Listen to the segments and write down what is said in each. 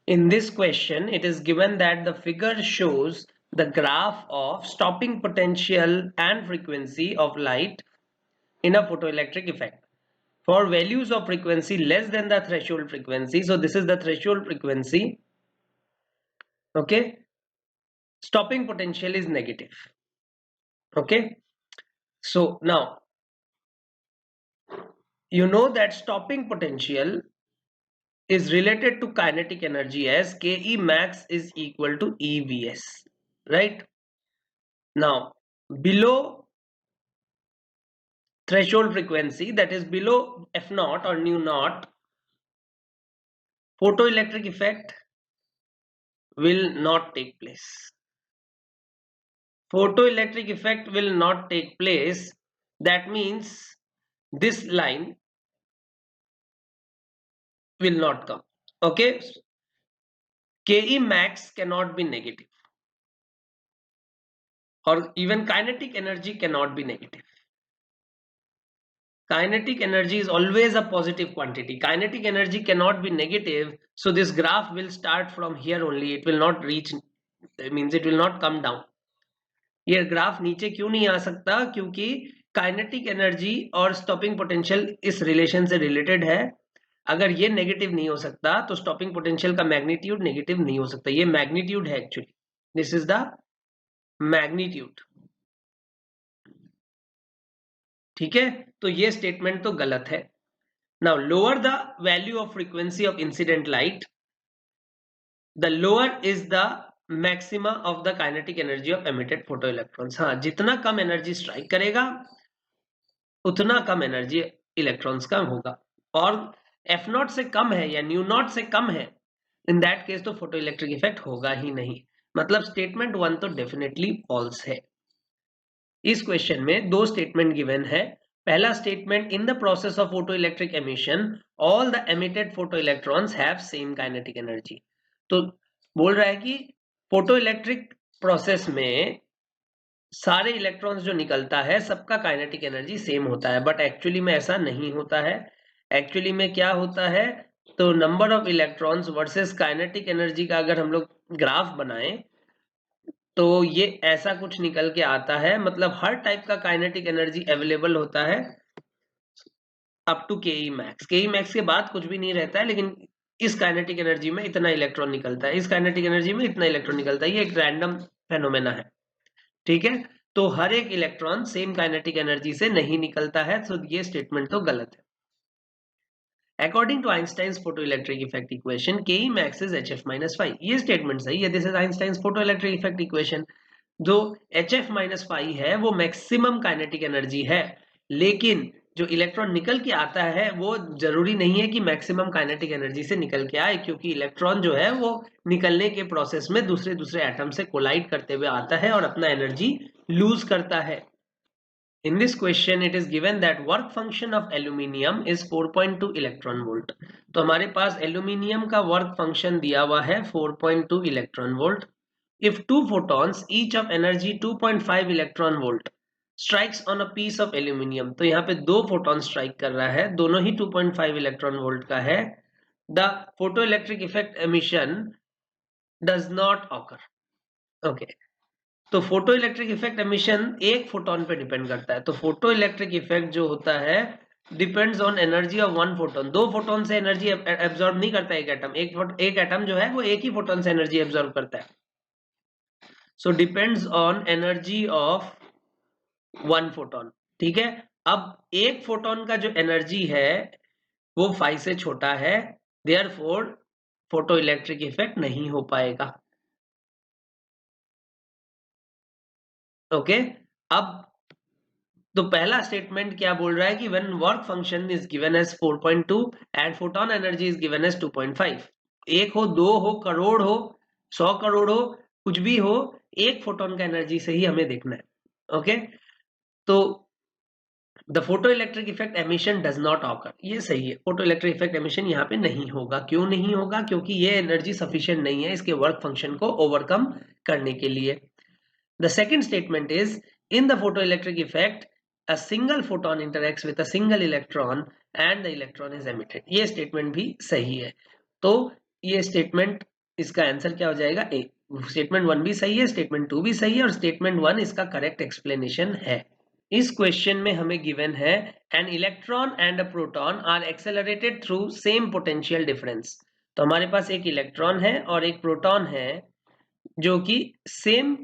In this question, it is given that the figure shows the graph of stopping potential and frequency of light in a photoelectric effect for values of frequency less than the threshold frequency. So this is the threshold frequency. Okay, stopping potential is negative. Okay, so now you know that stopping potential is related to kinetic energy as Ke max is equal to EVS, right? Now below threshold frequency, that is below F naught or nu naught, photoelectric effect will not take place. Photoelectric effect will not take place. That means this line will not come. Okay, Ke max cannot be negative, or even kinetic energy cannot be negative. Kinetic energy is always a positive quantity. Kinetic energy cannot be negative, so this graph will start from here only. It will not reach, means it will not come down. ये graph नीचे क्यों नहीं आ सकता? क्योंकि kinetic energy और stopping potential इस relation से related है. अगर ये नेगेटिव नहीं हो सकता तो स्टॉपिंग पोटेंशियल का मैग्नीट्यूड नेगेटिव नहीं हो सकता. ये मैग्नीट्यूड है actually. This is the magnitude. ठीक है, तो ये स्टेटमेंट तो गलत है. Now lower the value of frequency of incident light, the lower is the maxima of the kinetic energy of emitted photo electrons. हाँ, जितना कम एनर्जी स्ट्राइक करेगा उतना कम एनर्जी इलेक्ट्रॉन्स का होगा. और एफ नॉट से कम है या न्यू नॉट से कम है, इन दैट केस तो फोटो इलेक्ट्रिक इफेक्ट होगा ही नहीं. मतलब स्टेटमेंट 1 तो डेफिनेटली फॉल्स है. इस क्वेश्चन में दो स्टेटमेंट गिवन है. पहला statement, in the process of photo electric emission all the emitted photo electrons have same kinetic energy. तो बोल रहा है कि फोटो इलेक्ट्रिक प्रोसेस में सारे इलेक्ट्रॉन्स जो निकलता है सबका काइनेटिक एनर्जी सेम होता है. बट एक्चुअली में ऐसा नहीं होता है. एक्चुअली में क्या होता है, तो number of electrons versus kinetic energy का अगर हम लोग ग्राफ बनाएं तो ये ऐसा कुछ निकल के आता है. मतलब हर टाइप का काइनेटिक एनर्जी अवेलेबल होता है up to Ke max. Ke max के बाद कुछ भी नहीं रहता है, लेकिन इस काइनेटिक एनर्जी में इतना इलेक्ट्रॉन निकलता है, इस काइनेटिक एनर्जी में इतना इलेक्ट्रॉन निकलता है. ये एक रैंडम फेनोमेना है. ठीक है, तो हर एक इलेक्ट्रॉन सेम काइनेटिक एनर्जी से नहीं निकलता है. तो ये स्टेटमेंट तो गलत है. According to Einstein's photoelectric effect equation, Ke max is hf-phi. ये स्टेटमेंट सही है. This is Einstein's photoelectric effect equation. जो hf-phi है वो मैक्सिमम काइनेटिक एनर्जी है, लेकिन जो इलेक्ट्रॉन निकल के आता है वो जरूरी नहीं है कि मैक्सिमम काइनेटिक एनर्जी से निकल के आए, क्योंकि इलेक्ट्रॉन जो है वो निकलने के प्रोसेस में दूसरे दूसरे एटम से कोलाइड करते हुए आता है और अपना एनर्जी लूज करता है. In this question it is given that work function of aluminium is 4.2 electron volt. तो हमारे पास एल्यूमिनियम का वर्क फंक्शन दिया हुआ है 4.2 electron volt. If two photons each of energy 2.5 electron volt strikes on a piece of aluminium, तो यहाँ पे दो फोटोन स्ट्राइक कर रहा है, दोनों ही 2.5 इलेक्ट्रॉन वोल्ट का है. The photoelectric effect emission does not occur. Okay. तो फोटो इलेक्ट्रिक इफेक्ट एमिशन एक फोटोन पे डिपेंड करता है. तो फोटो इलेक्ट्रिक इफेक्ट जो होता है depends on energy of one photon. दो फोटोन से एनर्जी एब्जॉर्ब नहीं करता एक एटम. एक एटम जो है वो एक ही फोटोन से एनर्जी एब्जॉर्ब करता है. So depends on energy of one photon. ठीक है, अब एक फोटोन का जो एनर्जी है वो 5 से छोटा है, देयरफॉर फोटो इलेक्ट्रिक इफेक्ट नहीं हो पाएगा. ओके, अब तो पहला स्टेटमेंट क्या बोल रहा है कि when work function is given as 4.2 and photon energy is given as 2.5. एक हो, दो हो, करोड़ हो, 100 करोड़ हो, कुछ भी हो, एक फोटोन का एनर्जी से ही हमें देखना है. ओके, तो the photo electric effect emission does not occur. ये सही है, फोटो इलेक्ट्रिक इफेक्ट एमिशन यहाँ पे नहीं होगा. क्यों नहीं होगा? क्योंकि ये एनर्जी सफिशिएंट नहीं है इसके वर्क फंक्शन को ओवरकम करने के लिए. The second statement is, in the photoelectric effect, a single photon interacts with a single electron and the electron is emitted. ये स्टेटमेंट भी सही है। तो ये स्टेटमेंट, इसका आंसर क्या हो जाएगा? ए। स्टेटमेंट 1 भी सही है, स्टेटमेंट 2 भी सही है और स्टेटमेंट 1 इसका करेक्ट एक्सप्लेनेशन है। इस क्वेश्चन में हमें गिवन है an electron and a proton are accelerated through same potential difference. तो हमारे पास एक इलेक्ट्रॉन है और एक प्रोटॉन है जो कि सेम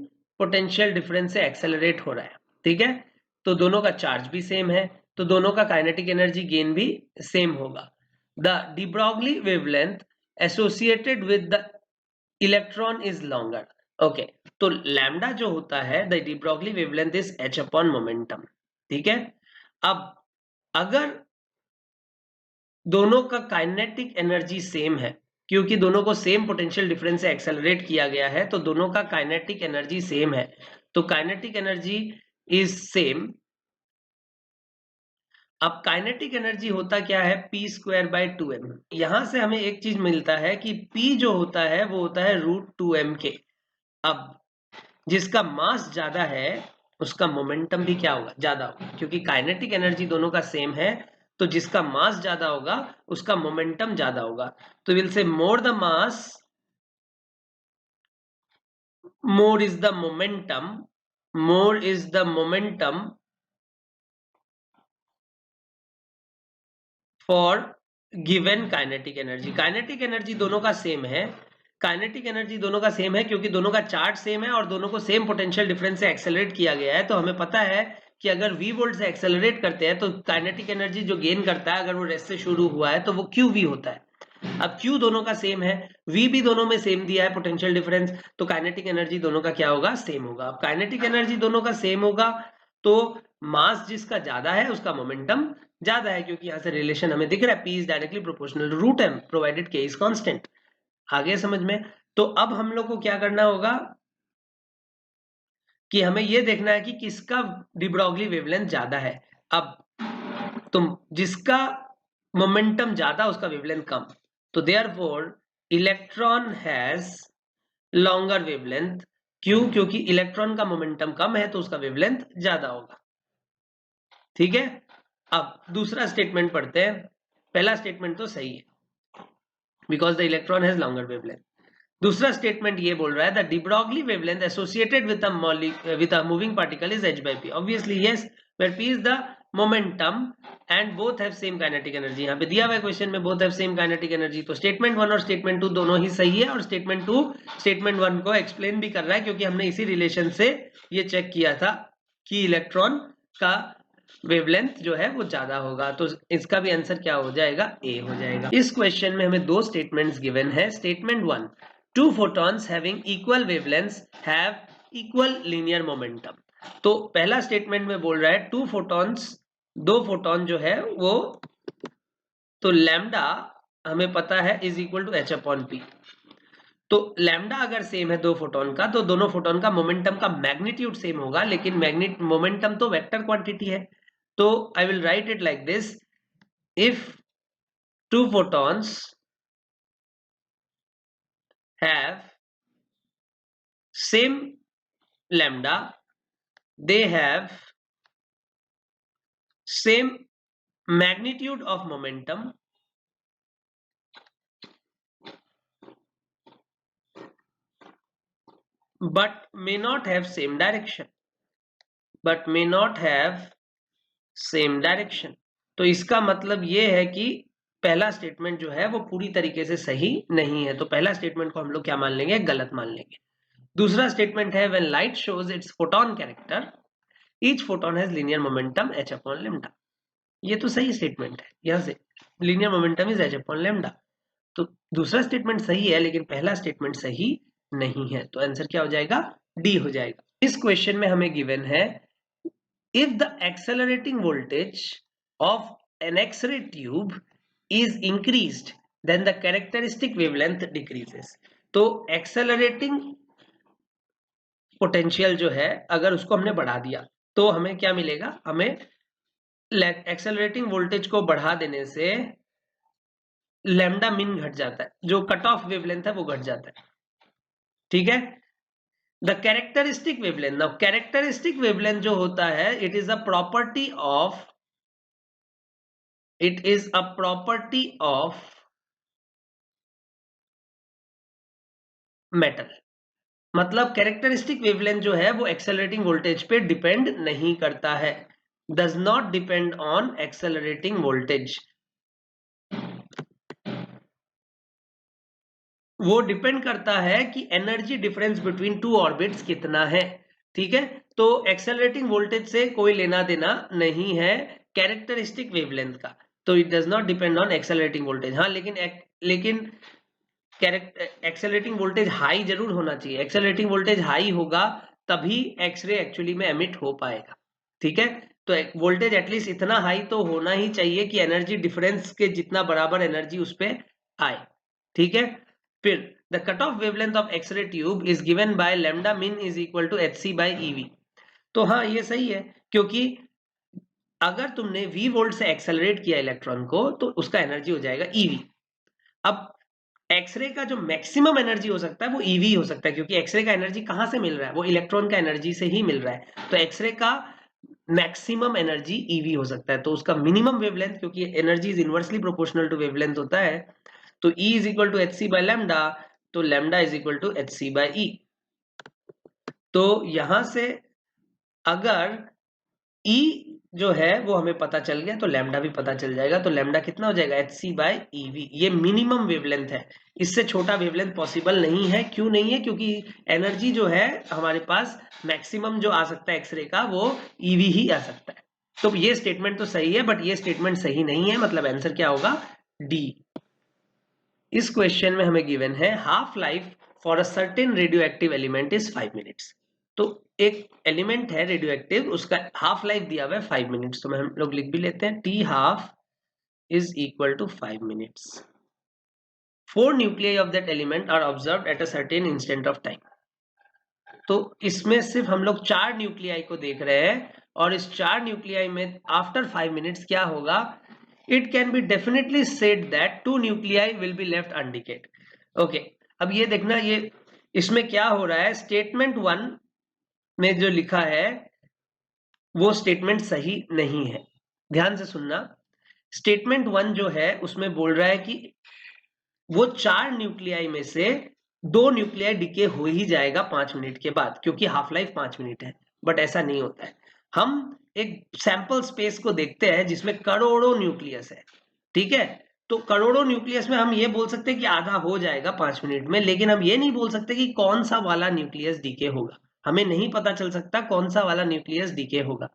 पोटेंशियल डिफरेंस से एक्सेलरेट हो रहा है। ठीक है, तो दोनों का चार्ज भी सेम है, तो दोनों का काइनेटिक एनर्जी गेन भी सेम होगा। The de Broglie wavelength associated with the electron is longer. Okay, तो लैम्डा जो होता है, the de Broglie wavelength is h upon momentum. ठीक है, अब अगर दोनों का काइनेटिक एनर्जी सेम है, क्योंकि दोनों को सेम पोटेंशियल डिफरेंस से एक्सेलरेट किया गया है, तो दोनों का काइनेटिक एनर्जी सेम है, तो काइनेटिक एनर्जी इज सेम। अब काइनेटिक एनर्जी होता क्या है? p square by 2m। यहां से हमें एक चीज मिलता है कि p जो होता है वो होता है √2m के। अब जिसका मास ज्यादा है उसका मोमेंटम भी क्या होगा? ज्यादा होगा, क्योंकि काइनेटिक एनर्जी दोनों का सेम है, तो जिसका मास ज्यादा होगा उसका मोमेंटम ज्यादा होगा। तो will say more the mass more is the momentum for given kinetic energy। Kinetic energy दोनों का सेम है, काइनेटिक एनर्जी दोनों का सेम है क्योंकि दोनों का चार्ज सेम है और दोनों को सेम पोटेंशियल डिफरेंस से एक्सेलरेट किया गया है। तो हमें पता है कि अगर v वोल्ट से एक्सेलरेट करते हैं तो काइनेटिक एनर्जी जो गेन करता है, अगर वो रेस्ट से शुरू हुआ है तो वो qv होता है। अब q दोनों का सेम है, v भी दोनों में सेम दिया है पोटेंशियल डिफरेंस, तो काइनेटिक एनर्जी दोनों का क्या होगा? सेम होगा। अब काइनेटिक एनर्जी दोनों का सेम होगा तो मास जिसका ज्यादा है उसका मोमेंटम ज्यादा है, क्योंकि यहां से रिलेशन हमें दिख रहा है, p is directly proportional to √m provided k is constant. आगे समझ में? तो अब हम लोग को क्या करना होगा कि हमें यह देखना है कि किसका डी ब्रॉगली वेवलेंथ ज्यादा है। अब तुम जिसका मोमेंटम ज्यादा उसका वेवलेंथ कम, तो therefore electron has longer wavelength. क्यों? क्योंकि इलेक्ट्रॉन का मोमेंटम कम है तो उसका वेवलेंथ ज्यादा होगा। ठीक है, अब दूसरा स्टेटमेंट पढ़ते हैं। पहला स्टेटमेंट तो सही है because the electron has longer wavelength. दूसरा स्टेटमेंट ये बोल रहा है the de Broglie wavelength associated with a moving particle is h by p। Obviously yes, where p is the momentum and both have same kinetic energy। यहाँ पे दिया हुआ है क्वेश्चन में both have same kinetic energy, तो statement 1 और statement 2 दोनों ही सही है और स्टेटमेंट 2 स्टेटमेंट 1 को एक्सप्लेन भी कर रहा है, क्योंकि हमने इसी रिलेशन से ये चेक किया था कि इलेक्ट्रॉन का वेवलेंथ जो है वो ज्यादा होगा। तो इसका भी आंसर क्या हो जाएगा? ए हो जाएगा। इस क्वेश्चन में हमें दो स्टेटमेंट्स गिवन है। Statement 1, two photons having equal wavelengths have equal linear momentum। तो पहला स्टेटमेंट में बोल रहा है टू फोटॉन्स, दो फोटोन जो है वो, तो लैम्डा हमें पता है is equal to h upon p। तो लैम्डा अगर सेम है दो फोटोन का, तो दोनों फोटोन का मोमेंटम का मैग्नीट्यूड सेम होगा, लेकिन मोमेंटम तो वेक्टर क्वांटिटी है। तो I will write it like this, if two photons have same lambda, they have same magnitude of momentum, but may not have same direction, तो इसका मतलब ये है कि पहला स्टेटमेंट जो है वो पूरी तरीके से सही नहीं है, तो पहला स्टेटमेंट को हम लोग क्या मान लेंगे? गलत मान लेंगे। दूसरा स्टेटमेंट है when light shows its photon character, each photon has linear momentum h upon lambda। ये तो सही स्टेटमेंट है, यहां से linear momentum is h upon lambda। तो दूसरा स्टेटमेंट सही है लेकिन पहला स्टेटमेंट सही नहीं है, तो आंसर क्या हो जाएगा? डी हो जाएगा। इस क्वेश्चन में हमें गिवन है if the accelerating voltage of an X-ray tube is increased then the characteristic wavelength decreases। तो एक्सेलरेटिंग पोटेंशियल जो है अगर उसको हमने बढ़ा दिया तो हमें क्या मिलेगा? हमें एक्सेलरेटिंग वोल्टेज को बढ़ा देने से लैम्डा मिन घट जाता है, जो कट ऑफ वेवलेंथ है वो घट जाता है। ठीक है, the characteristic wavelength, now characteristic wavelength जो होता है it is a property of metal. मतलब कैरेक्टरिस्टिक वेवलेंथ जो है वो एक्सेलरेटिंग वोल्टेज पे डिपेंड नहीं करता है, does not depend on accelerating voltage. वो डिपेंड करता है कि energy difference between two orbits कितना है। ठीक है, तो एक्सेलरेटिंग वोल्टेज से कोई लेना देना नहीं है कैरेक्टरिस्टिक वेवलेंथ का, तो it does not depend on accelerating voltage. हाँ, लेकिन एक्सेलरेटिंग वोल्टेज हाई जरूर होना चाहिए। एक्सेलरेटिंग वोल्टेज हाई होगा तभी एक्सरे एक्चुअली में एमिट हो पाएगा। ठीक है, तो वोल्टेज एटलीस्ट इतना हाई तो होना ही चाहिए कि एनर्जी डिफरेंस के जितना बराबर एनर्जी उस पर आए। ठीक है, फिर the cut off wavelength of x ray tube is given by lambda min is equal to H C by EV. तो हाँ, ये सही है, क्योंकि अगर तुमने v वोल्ट से एक्सेलरेट किया इलेक्ट्रॉन को तो उसका एनर्जी हो जाएगा ईवी। अब एक्सरे का जो मैक्सिमम एनर्जी हो सकता है वो ईवी हो सकता है, क्योंकि एक्सरे का एनर्जी कहां से मिल रहा है, वो इलेक्ट्रॉन का एनर्जी से ही मिल रहा है। तो एक्सरे का मैक्सिमम एनर्जी ईवी हो सकता है, तो उसका मिनिमम वेवलेंथ, क्योंकि energy is inversely proportional to wavelength होता है, तो E is equal to H C by lambda, तो lambda is equal to H C by E. तो यहां से अगर E जो है वो हमें पता चल गया तो लैम्डा भी पता चल जाएगा, तो लैम्डा कितना हो जाएगा एच सी बाई ईवी। ये मिनिमम वेवलेंथ है, इससे छोटा वेवलेंथ पॉसिबल नहीं है। क्यों नहीं है, क्योंकि एनर्जी जो है हमारे पास मैक्सिमम जो आ सकता है एक्सरे का वो ईवी ही आ सकता है। तो ये स्टेटमेंट तो सही है, बट ये स्टेटमेंट सही नहीं है, मतलब आंसर क्या होगा, डी। इस क्वेश्चन में हमें गिवन है half life for a certain radio active element is 5 minutes. तो एक एलिमेंट है रेडियो एक्टिव, उसका हाफ लाइफ दिया हुआ है 5 मिनट्स, तो हम लोग लिख भी लेते हैं T half is equal to 5 minutes. 4 nuclei of that element are observed at a certain instant of time. तो इसमें सिर्फ हम लोग 4 न्यूक्लियाई को देख रहे हैं, और इस 4 न्यूक्लियाई में आफ्टर 5 मिनट्स क्या होगा, it can be definitely said that 2 nuclei will be left undecayed. Okay, अब ये देखना, ये इसमें क्या हो रहा है, स्टेटमेंट 1 में जो लिखा है वो स्टेटमेंट सही नहीं है। ध्यान से सुनना, स्टेटमेंट 1 जो है उसमें बोल रहा है कि वो 4 न्यूक्लियाई में से 2 न्यूक्लियाई डिके हो ही जाएगा 5 मिनट के बाद, क्योंकि हाफ लाइफ 5 मिनट है। बट ऐसा नहीं होता है, हम एक सैंपल स्पेस को देखते हैं जिसमें करोड़ों न्यूक्लियस है। ठीक है, तो करोड़ों न्यूक्लियस में हम ये बोल सकते हैं कि आधा हो जाएगा 5 मिनट में, लेकिन हम ये नहीं बोल सकते कि कौन सा वाला न्यूक्लियस डीके होगा। हमें नहीं पता चल सकता कौन सा वाला न्यूक्लियस डीके होगा।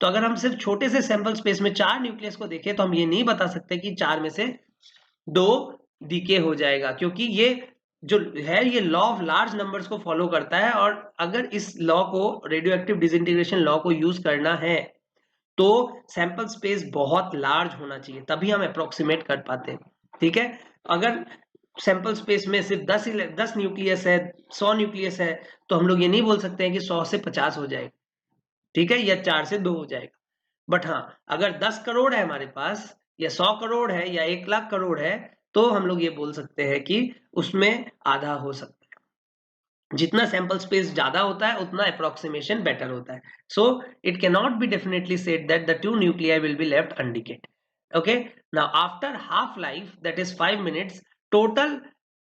तो अगर हम सिर्फ छोटे से सैंपल स्पेस में 4 न्यूक्लियस को देखें तो हम ये नहीं बता सकते कि 4 में से 2 डीके हो जाएगा, क्योंकि ये जो है ये लॉ ऑफ लार्ज नंबर्स को फॉलो करता है, और अगर इस लॉ को, रेडियो एक्टिव डिसइंटीग्रेशन लॉ को यूज करना है तो सैंपल स्पेस बहुत लार्ज होना चाहिए, तभी हम अप्रोक्सीमेट कर पाते हैं। ठीक है, अगर सैंपल स्पेस में सिर्फ 10 न्यूक्लियस है, 100 न्यूक्लियस है, तो हम लोग ये नहीं बोल सकते हैं कि 100 से 50 हो जाएगा, ठीक है, या 4 से 2 हो जाएगा। बट हाँ, अगर 10 करोड़ है हमारे पास, या 100 करोड़ है, या 1 लाख करोड़ है, तो हम लोग ये बोल सकते हैं कि उसमें आधा हो सकता है। जितना सैंपल स्पेस ज्यादा होता है उतना अप्रोक्सीमेशन बेटर होता है। So it can not be definitely said that the 2 nuclei will be left undecayed. Okay, now after half life, that is 5 minutes, total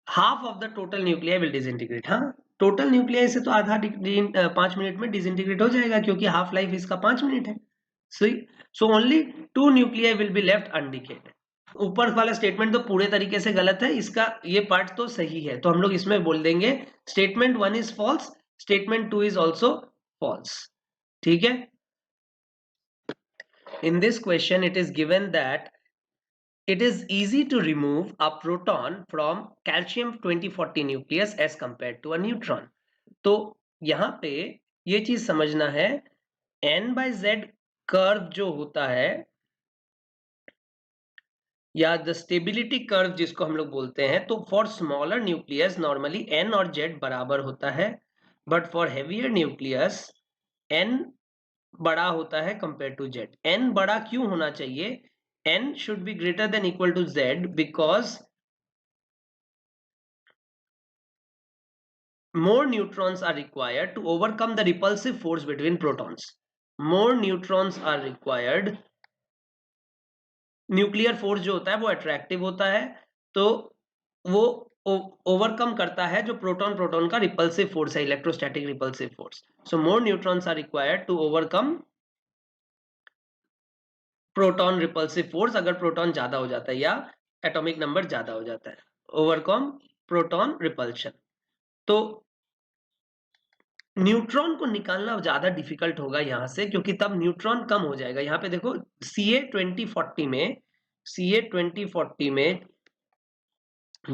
half of the total nuclei will disintegrate. हाँ, total nuclei से तो आधा 5 minute में disintegrate हो जाएगा, क्योंकि half life इसका 5 minute है। So only 2 nuclei will be left undecayed. ऊपर वाला स्टेटमेंट तो पूरे तरीके से गलत है, इसका ये पार्ट तो सही है, तो हम लोग इसमें बोल देंगे statement 1 is false, statement 2 is also false. ठीक है, in this question it is given that it is easy to remove a proton from calcium 2040 nucleus as compared to a neutron. तो यहां पे ये चीज समझना है, n/z कर्व जो होता है, या द स्टेबिलिटी कर्व जिसको हम लोग बोलते हैं, तो for smaller nucleus normally n और z बराबर होता है, but for heavier nucleus n बड़ा होता है कंपेयर टू z। n बड़ा क्यों होना चाहिए, n should be greater than equal to z, because more neutrons are required to overcome the repulsive force between protons. More neutrons are required. Nuclear force जो होता है वो अट्रैक्टिव होता है, तो वो ओवरकम करता है जो प्रोटॉन प्रोटॉन का रिपल्सिव फोर्स है, electrostatic repulsive force. So more neutrons are required to overcome proton repulsive force, अगर प्रोटॉन ज्यादा हो जाता है या एटॉमिक नंबर ज्यादा हो जाता है. Overcome proton repulsion. तो न्यूट्रॉन को निकालना ज्यादा डिफिकल्ट होगा यहां से, क्योंकि तब न्यूट्रॉन कम हो जाएगा. यहाँ पे देखो CA2040 में, CA2040 में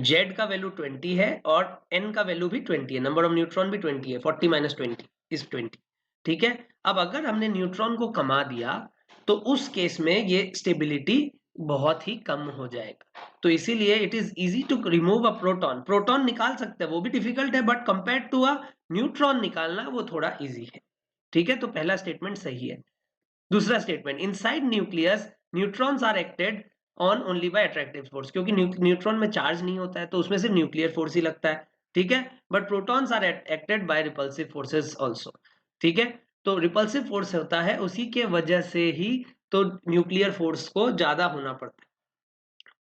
Z का वैल्यू 20 है और N का वैल्यू भी 20 है, नंबर ऑफ न्यूट्रॉन भी 20 है, 40 - 20 इज 20. ठीक है. अब अगर हमने न्यूट्रॉन को कमा दिया तो उस केस में ये स्टेबिलिटी बहुत ही कम हो जाएगा. तो इसीलिए it is easy to remove a proton. Proton निकाल सकते हैं, वो भी डिफिकल्ट है, but compare to a neutron निकालना वो थोड़ा इजी है. ठीक है. तो पहला स्टेटमेंट सही है. दूसरा statement, inside nucleus neutrons are acted on only by attractive force. क्योंकि न्यूट्रॉन में चार्ज नहीं होता है तो उसमें सिर्फ न्यूक्लियर फोर्स ही लगता है. ठीक है. But protons are acted by repulsive forces also. ठीक है. तो रिपल्सिव फोर्स होता है, उसी के वजह से ही तो न्यूक्लियर फोर्स को ज्यादा होना पड़ता है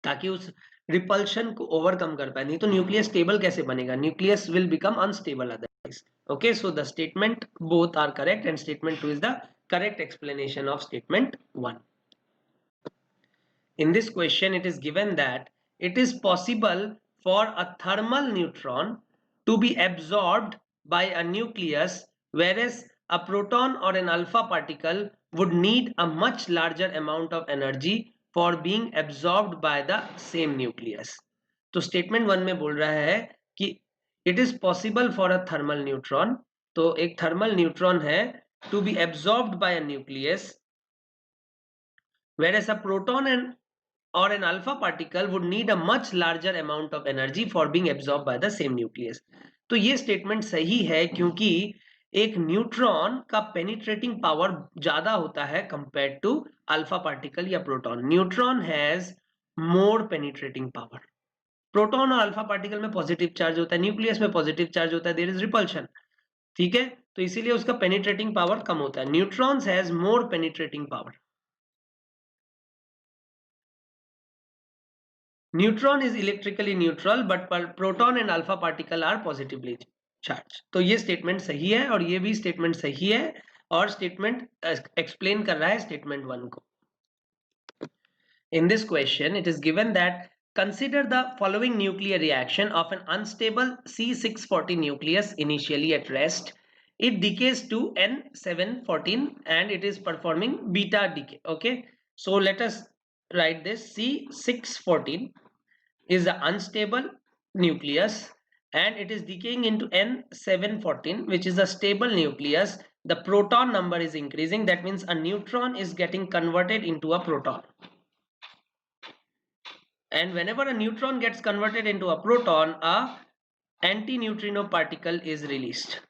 ताकि उस रिपल्शन को ओवरकम कर पाए. नहीं तो न्यूक्लियस स्टेबल कैसे बनेगा? Nucleus will become unstable otherwise. Okay, so the statement both are correct and statement 2 is the correct explanation of statement 1. In this question, it is given that it is possible for a thermal neutron to be absorbed by a nucleus, whereas a proton or an alpha particle would need a much larger amount of energy for being absorbed by the same nucleus. तो statement 1 में बोल रहा है कि it is possible for a thermal neutron. तो एक thermal neutron है to be absorbed by a nucleus, whereas a proton and or an alpha particle would need a much larger amount of energy for being absorbed by the same nucleus. तो ये statement सही है क्योंकि एक neutron का penetrating power ज्यादा होता है कंपेयर टू अल्फा पार्टिकल या proton. Neutron has more penetrating power. Proton और अल्फा पार्टिकल में पॉजिटिव चार्ज होता है, न्यूक्लियस में पॉजिटिव चार्ज होता है, देयर इज रिपल्शन. ठीक है. तो इसीलिए उसका पेनिट्रेटिंग पावर कम होता है. Neutrons has more penetrating power. Neutron is electrically neutral but proton and alpha particle are positively charge. तो ये स्टेटमेंट सही है और ये भी स्टेटमेंट सही है और स्टेटमेंट एक्सप्लेन कर रहा है स्टेटमेंट 1 को. In this question, it is given that consider the following nuclear reaction of an unstable C640 nucleus initially at rest. It decays to N714 and it is performing beta decay. Okay, so let us write this. C614 is an unstable nucleus and it is decaying into N714, which is a stable nucleus. The proton number is increasing. That means a neutron is getting converted into a proton. And whenever a neutron gets converted into a proton, a antineutrino particle is released.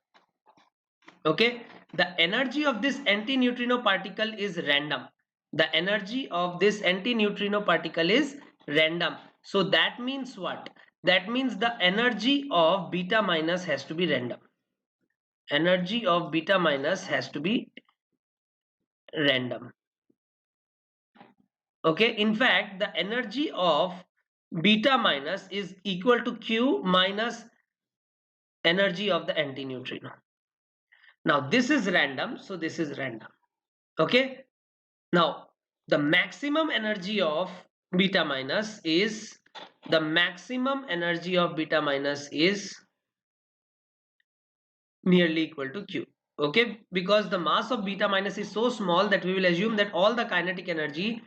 Okay, the energy of this antineutrino particle is random. The energy of this antineutrino particle is random. So that means what? That means the energy of beta minus has to be random. Energy of beta minus has to be random. Okay, in fact the energy of beta minus is equal to Q minus energy of the antineutrino. Now this is random, so this is random. Okay, now the maximum energy of beta minus is nearly equal to Q. Okay, because the mass of beta minus is so small that we will assume that all the kinetic energy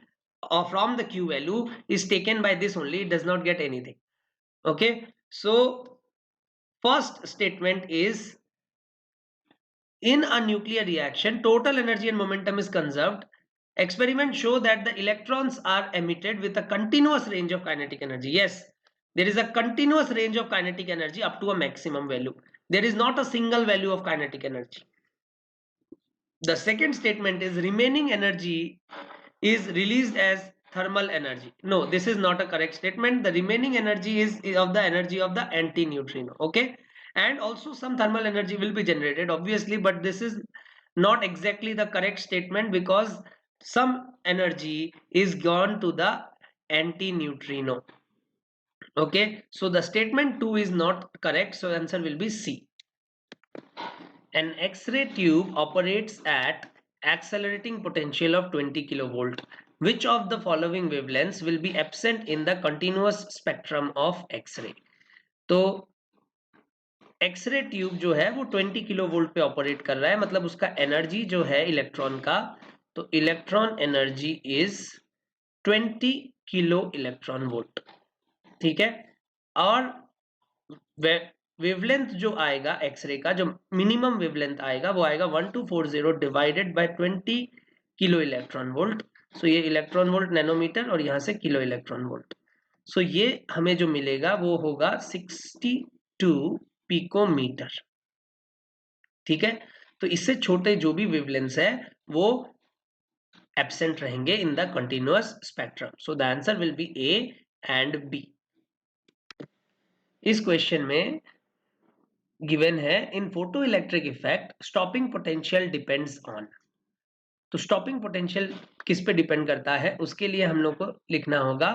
from the Q value is taken by this only, it does not get anything. Okay, so first statement is in a nuclear reaction total energy and momentum is conserved. Experiments show that the electrons are emitted with a continuous range of kinetic energy. Yes, there is a continuous range of kinetic energy up to a maximum value. There is not a single value of kinetic energy. The second statement is remaining energy is released as thermal energy. No, this is not a correct statement. The remaining energy is of the energy of the antineutrino. Okay, and also some thermal energy will be generated obviously, but this is not exactly the correct statement because some energy is gone to the anti-neutrino. Okay, so the statement 2 is not correct, so answer will be C. An X-ray tube operates at accelerating potential of 20 kilovolt. Which of the following wavelengths will be absent in the continuous spectrum of X-ray? तो x ray tube जो है वो 20 kilo volt पे operate कर रहा है, मतलब उसका एनर्जी जो है इलेक्ट्रॉन का, तो electron energy is 20 kilo electron volt, ठीक है। और वेवलेंथ जो आएगा एक्सरे का, जो मिनिमम वेवलेंथ आएगा वो आएगा 1240 divided by 20 kilo electron volt. So ये इलेक्ट्रॉन वोल्ट नैनोमीटर और यहाँ से किलो इलेक्ट्रॉन वोल्ट। सो ये हमें जो मिलेगा वो होगा 62 पिकोमीटर, ठीक है। तो इससे छोटे जो भी वेवलेंथ्स है वो एब्सेंट रहेंगे in the continuous spectrum. So the answer will be A and B. इस क्वेश्चन में गिवन है in photo electric effect stopping potential depends on. तो स्टॉपिंग पोटेंशियल किस पे डिपेंड करता है, उसके लिए हम लोग को लिखना होगा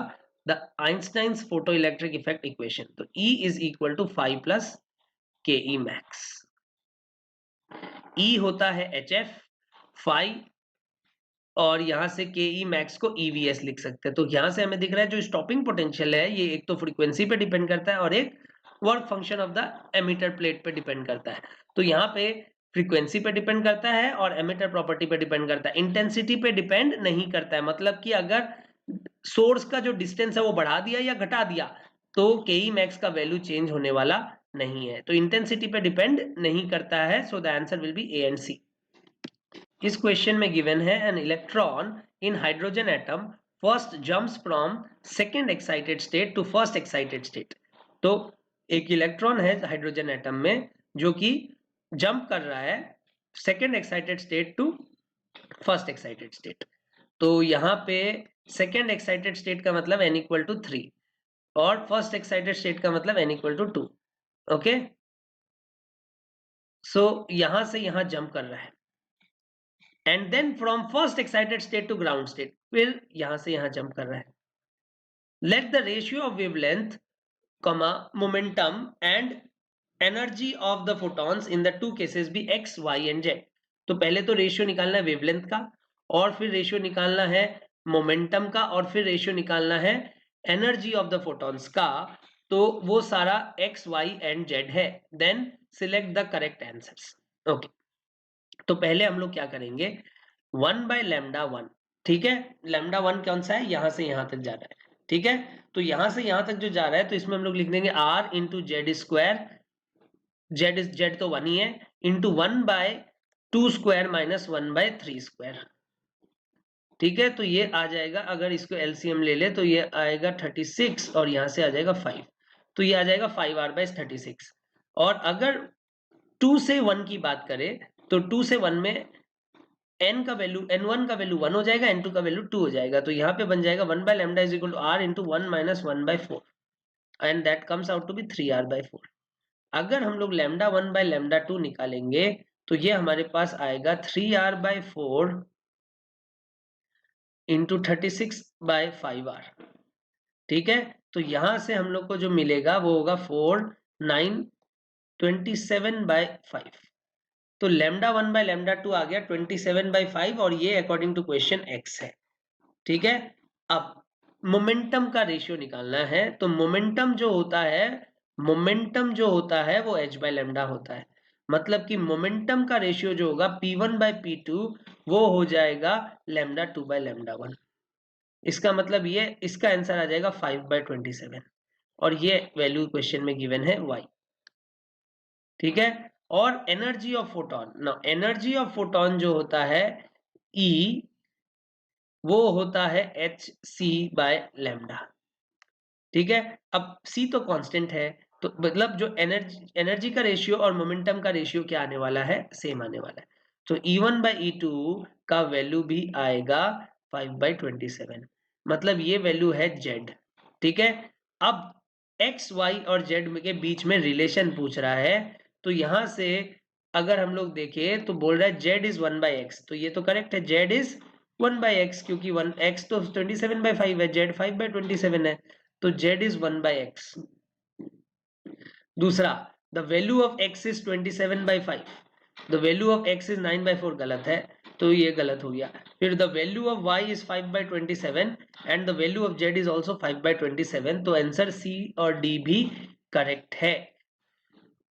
the Einstein's photo electric effect equation. तो E is equal to 5 plus K E max. E होता है HF 5 और यहां से के ई मैक्स को EVS लिख सकते हैं। तो यहां से हमें दिख रहा है जो स्टॉपिंग पोटेंशियल है ये एक तो फ्रीक्वेंसी पे डिपेंड करता है और एक work function of the emitter plate पे डिपेंड करता है। तो यहाँ पे फ्रीक्वेंसी पे डिपेंड करता है और एमिटर प्रॉपर्टी पे डिपेंड करता है, इंटेंसिटी पे डिपेंड नहीं करता है। मतलब कि अगर सोर्स का जो डिस्टेंस है वो बढ़ा दिया या घटा दिया तो के ई मैक्स का वैल्यू चेंज होने वाला नहीं है, तो इंटेंसिटी पे डिपेंड नहीं करता है। So the answer will be A and C. इस क्वेश्चन में गिवन है an electron in hydrogen atom first jumps from second excited state to first excited state. तो एक इलेक्ट्रॉन है हाइड्रोजन एटम में जो कि जंप कर रहा है second excited state to first excited state. तो यहाँ पे सेकेंड एक्साइटेड स्टेट का मतलब n इक्वल टू 3 और फर्स्ट एक्साइटेड स्टेट का मतलब n equal to 2। Okay, so यहां से यहां जंप कर रहा है and then from first excited state to ground state, फिर यहां से यहां जंप कर रहा है। Let the ratio of wavelength comma momentum and energy of the photons in the two cases be x y and z। तो पहले तो रेशियो निकालना है वेवलेंथ का और फिर रेशियो निकालना है मोमेंटम का और फिर रेशियो निकालना है एनर्जी ऑफ द फोटॉन्स का। तो वो सारा x y एंड z है। Then select the correct answers. Okay, तो पहले हम लोग क्या करेंगे 1 बाय लैम्डा 1, ठीक है। लैम्डा 1 कौन सा है, यहां से यहां तक जा रहा है, ठीक है। तो यहां से यहां तक जो जा रहा है तो इसमें हम लोग लिख देंगे r into Z square, Z तो 1 ही है, into 1 by 2 square minus 1 by 3 square, ठीक है। तो ये आ जाएगा, अगर इसको एलसीएम ले ले तो ये आएगा 36 और यहां से आ जाएगा 5, तो ये आ जाएगा 5r बाय 36। और अगर 2 से 1 की बात करें तो 2 से 1 में n का वैल्यू n1 का वैल्यू 1 हो जाएगा, n2 का वैल्यू 2 हो जाएगा। तो यहाँ पे बन जाएगा 1 बाय lambda is equal to r into 1 minus 1 by 4 and that comes out to be 3r by 4। अगर हम लोग लैम्डा 1 बाय लैम्डा 2 निकालेंगे तो ये हमारे पास आएगा 3r by 4 into 36 bye 5r, ठीक है। तो यहां से हम लोग को जो मिलेगा वो होगा 4 9 27 बाय 5। तो लैम्डा 1 बाय लैम्डा 2 आ गया 27 बाय 5 और ये अकॉर्डिंग टू क्वेश्चन x है, ठीक है। अब मोमेंटम का रेशियो निकालना है, तो मोमेंटम जो होता है वो h बाय लैम्डा होता है। मतलब कि मोमेंटम का रेशियो जो होगा p1 बाय p2 वो हो जाएगा लैम्डा 2 बाय लैम्डा 1। इसका मतलब ये इसका आंसर आ जाएगा 5 बाय 27 और ये वैल्यू क्वेश्चन में गिवन है y, ठीक है। और एनर्जी ऑफ फोटोन, ना एनर्जी ऑफ फोटोन जो होता है E वो होता है एच सी बाय लैम्डा, ठीक है। अब C तो कांस्टेंट है, तो मतलब जो एनर्जी का रेशियो और मोमेंटम का रेशियो क्या आने वाला है, सेम आने वाला है। तो E1 बाय E2 का वैल्यू भी आएगा 5 बाय 27, मतलब ये वैल्यू है Z, ठीक है। अब एक्स वाई और जेड के बीच में रिलेशन पूछ रहा है, तो यहां से अगर हम लोग देखें तो बोल रहा है जेड इज 1/x, तो ये तो करेक्ट है, जेड इज 1/x, क्योंकि 1x तो 27/5 है, जेड 5/27 है, तो जेड इज 1/x। दूसरा, the value of x is 27/5, the value of x is 9/4, गलत है, तो ये गलत हो गया। फिर the value of y is 5/27 and the value of z is also 5/27, तो आंसर सी और डी भी करेक्ट है।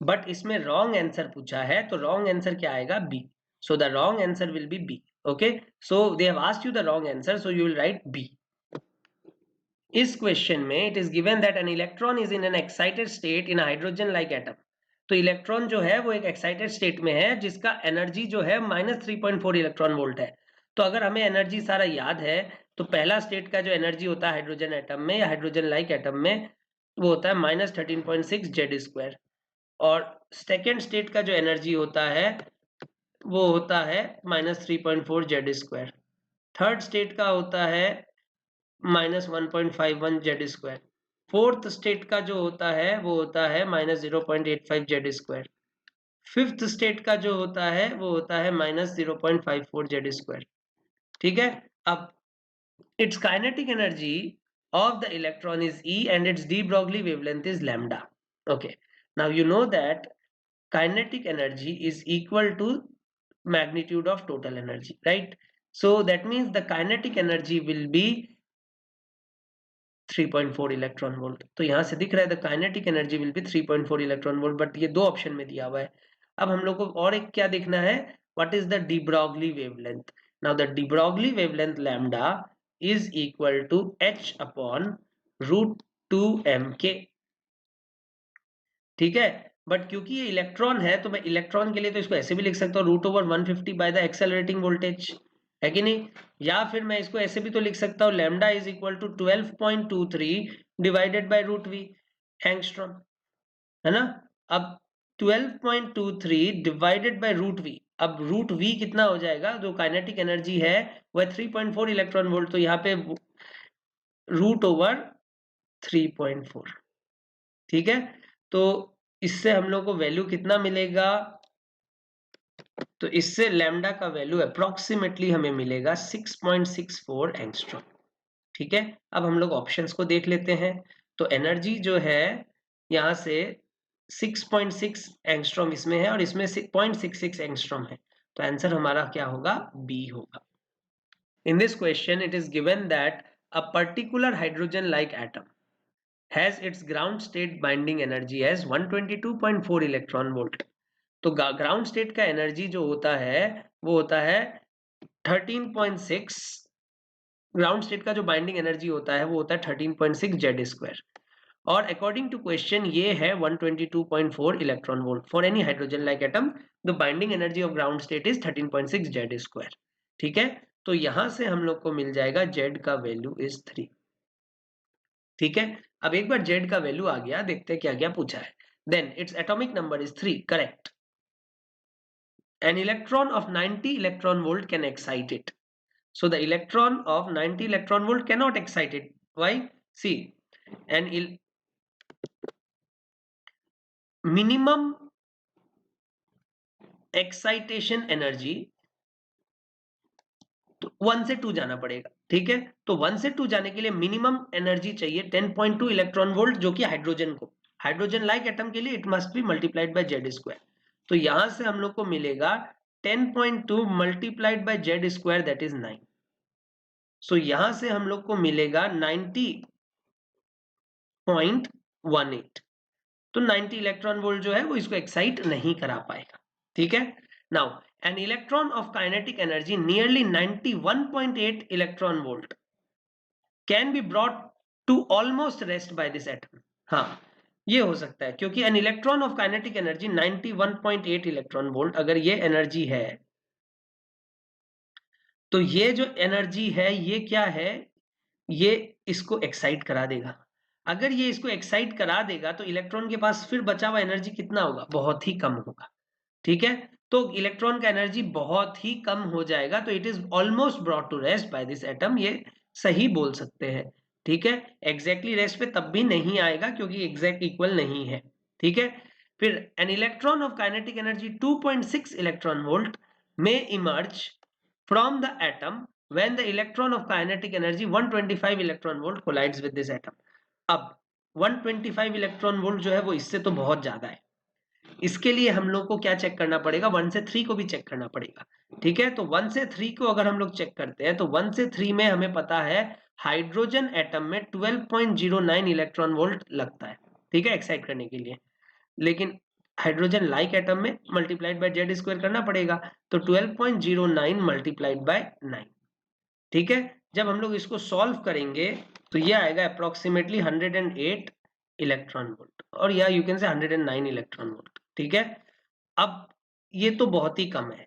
बट इसमें रॉन्ग आंसर पूछा है, तो रॉन्ग आंसर क्या आएगा? B. So the wrong answer will be B. Okay, so they have asked you the wrong answer, so you will write B. इस क्वेश्चन में it is given that an electron is in an excited state in hydrogen like atom. तो electron जो है वो एक excited state में है जिसका एनर्जी जो है -3.4 इलेक्ट्रॉन वोल्ट है। तो अगर हमें एनर्जी सारा याद है, तो पहला स्टेट का जो एनर्जी होता है हाइड्रोजन एटम में या हाइड्रोजन लाइक एटम में, वो होता है -13.6 जेड स्क्वायर, और सेकेंड स्टेट का जो एनर्जी होता है वो होता है -3.4 जेड स्क्वायर, थर्ड स्टेट का होता है -1.51 जेड स्क्वायर, फोर्थ स्टेट का जो होता है वो होता है -0.85 जेड स्क्वायर, फिफ्थ स्टेट का जो होता है वो होता है -0.54 जेड स्क्वायर। ठीक है, अब it's kinetic energy of the electron is E and its de Broglie wavelength is lambda. Okay, now you know that kinetic energy is equal to magnitude of total energy, right? So that means the kinetic energy will be 3.4 electron volt. तो यहां से दिख रहा है the kinetic energy will be 3.4 electron volt, but ये दो option में दिया हुआ है। अब हम लोग को और एक क्या देखना है, what is the de Broglie wavelength. Now the de Broglie wavelength lambda is equal to h upon √2m k। ठीक है, बट क्योंकि ये इलेक्ट्रॉन है तो मैं इलेक्ट्रॉन के लिए तो इसको ऐसे भी लिख सकता हूँ √150 बाय द एक्सेलरेटिंग वोल्टेज, है कि नहीं? या फिर मैं इसको ऐसे भी तो लिख सकता हूँ lambda is equal to 12.23 divided by √v angstrom, है ना? अब 12.23 डिवाइडेड बाय √v, अब √v कितना हो जाएगा? जो काइनेटिक एनर्जी है वह 3.4 इलेक्ट्रॉन वोल्ट, तो यहाँ पे √3.4। ठीक है, तो इससे हम लोग को वैल्यू कितना मिलेगा? तो इससे लैम्डा का वैल्यू अप्रोक्सीमेटली हमें मिलेगा 6.64 एंगस्ट्रॉम। ठीक है, अब हम लोग ऑप्शंस को देख लेते हैं। तो एनर्जी जो है यहाँ से 6.6 एंगस्ट्रॉम इसमें है और इसमें 0.66 एंगस्ट्रॉम है, तो आंसर हमारा क्या होगा? बी होगा। इन this question it is given that a particular hydrogen like atom has its ground state binding energy as 122.4 electron volt. तो ग्राउंड स्टेट का एनर्जी जो होता है वो होता है 13.6, ग्राउंड स्टेट का जो बाइंडिंग एनर्जी होता है वो होता है 13.6 जेड स्क्वायर, और अकॉर्डिंग टू क्वेश्चन ये है 122.4 electron volt. For any hydrogen like atom the binding energy of ground state is 13.6 Z square. ठीक है, तो यहां से हम लोग को मिल जाएगा जेड का वैल्यू इज 3। ठीक है, अब एक बार जेड का वैल्यू आ गया, देखते हैं क्या क्या पूछा है। Then its atomic number is 3, correct. An electron of 90 electron volt can excite it. So the electron of 90 electron volt cannot excite it. Why? See, an minimum excitation energy, तो 1 से 2 जाना पड़ेगा। ठीक है, तो 1 से 2 जाने के लिए मिनिमम एनर्जी चाहिए 10.2 इलेक्ट्रॉन वोल्ट, जो कि हाइड्रोजन को, हाइड्रोजन लाइक एटम के लिए it must be multiplied by Z square. तो यहां से हम लोग को मिलेगा 10.2 multiplied by Z square, that is 9। सो यहां से हम लोग को मिलेगा 90.18। तो 90 इलेक्ट्रॉन वोल्ट जो है वो इसको एक्साइट नहीं करा पाएगा। ठीक है, now an electron of kinetic energy nearly 91.8 electron volt can be brought to almost rest by this atom. हाँ, ये हो सकता है, क्योंकि an electron of kinetic energy 91.8 electron volt, अगर ये एनर्जी है तो ये जो एनर्जी है ये क्या है? ये इसको एक्साइट करा देगा। अगर ये इसको एक्साइट करा देगा तो इलेक्ट्रॉन के पास फिर बचा हुआ एनर्जी कितना होगा? बहुत ही कम होगा। ठीक है, तो इलेक्ट्रॉन का एनर्जी बहुत ही कम हो जाएगा, तो it is almost brought to rest by this atom, ये सही बोल सकते हैं। ठीक है, एग्जैक्टली रेस्ट पे तब भी नहीं आएगा क्योंकि एग्जैक्ट इक्वल नहीं है, ठीक है। फिर an electron of kinetic energy 2.6 electron volt may emerge from the atom when the electron of kinetic energy 125 electron volt collides with this atom. अब 125 इलेक्ट्रॉन वोल्ट जो है वो इससे तो बहुत ज्यादा है, इसके लिए हम लोग को क्या चेक करना पड़ेगा, 1 से 3 को भी चेक करना पड़ेगा, ठीक है। तो 1 से 3 को अगर हम लोग चेक करते हैं तो 1 से 3 में हमें पता है हाइड्रोजन एटम में 12.09 इलेक्ट्रॉन वोल्ट लगता है, ठीक है, एक्साइट करने के लिए। लेकिन हाइड्रोजन लाइक एटम में मल्टीप्लाइड बाय जेड स्क्वायर करना पड़ेगा, तो 12.09 मल्टीप्लाइड बाय 9, ठीक है। जब हम लोग इसको सॉल्व करेंगे तो ये आएगा अप्रोक्सीमेटली 108 इलेक्ट्रॉन वोल्ट, और या you can say 109 electron volt, ठीक है। अब ये तो बहुत ही कम है,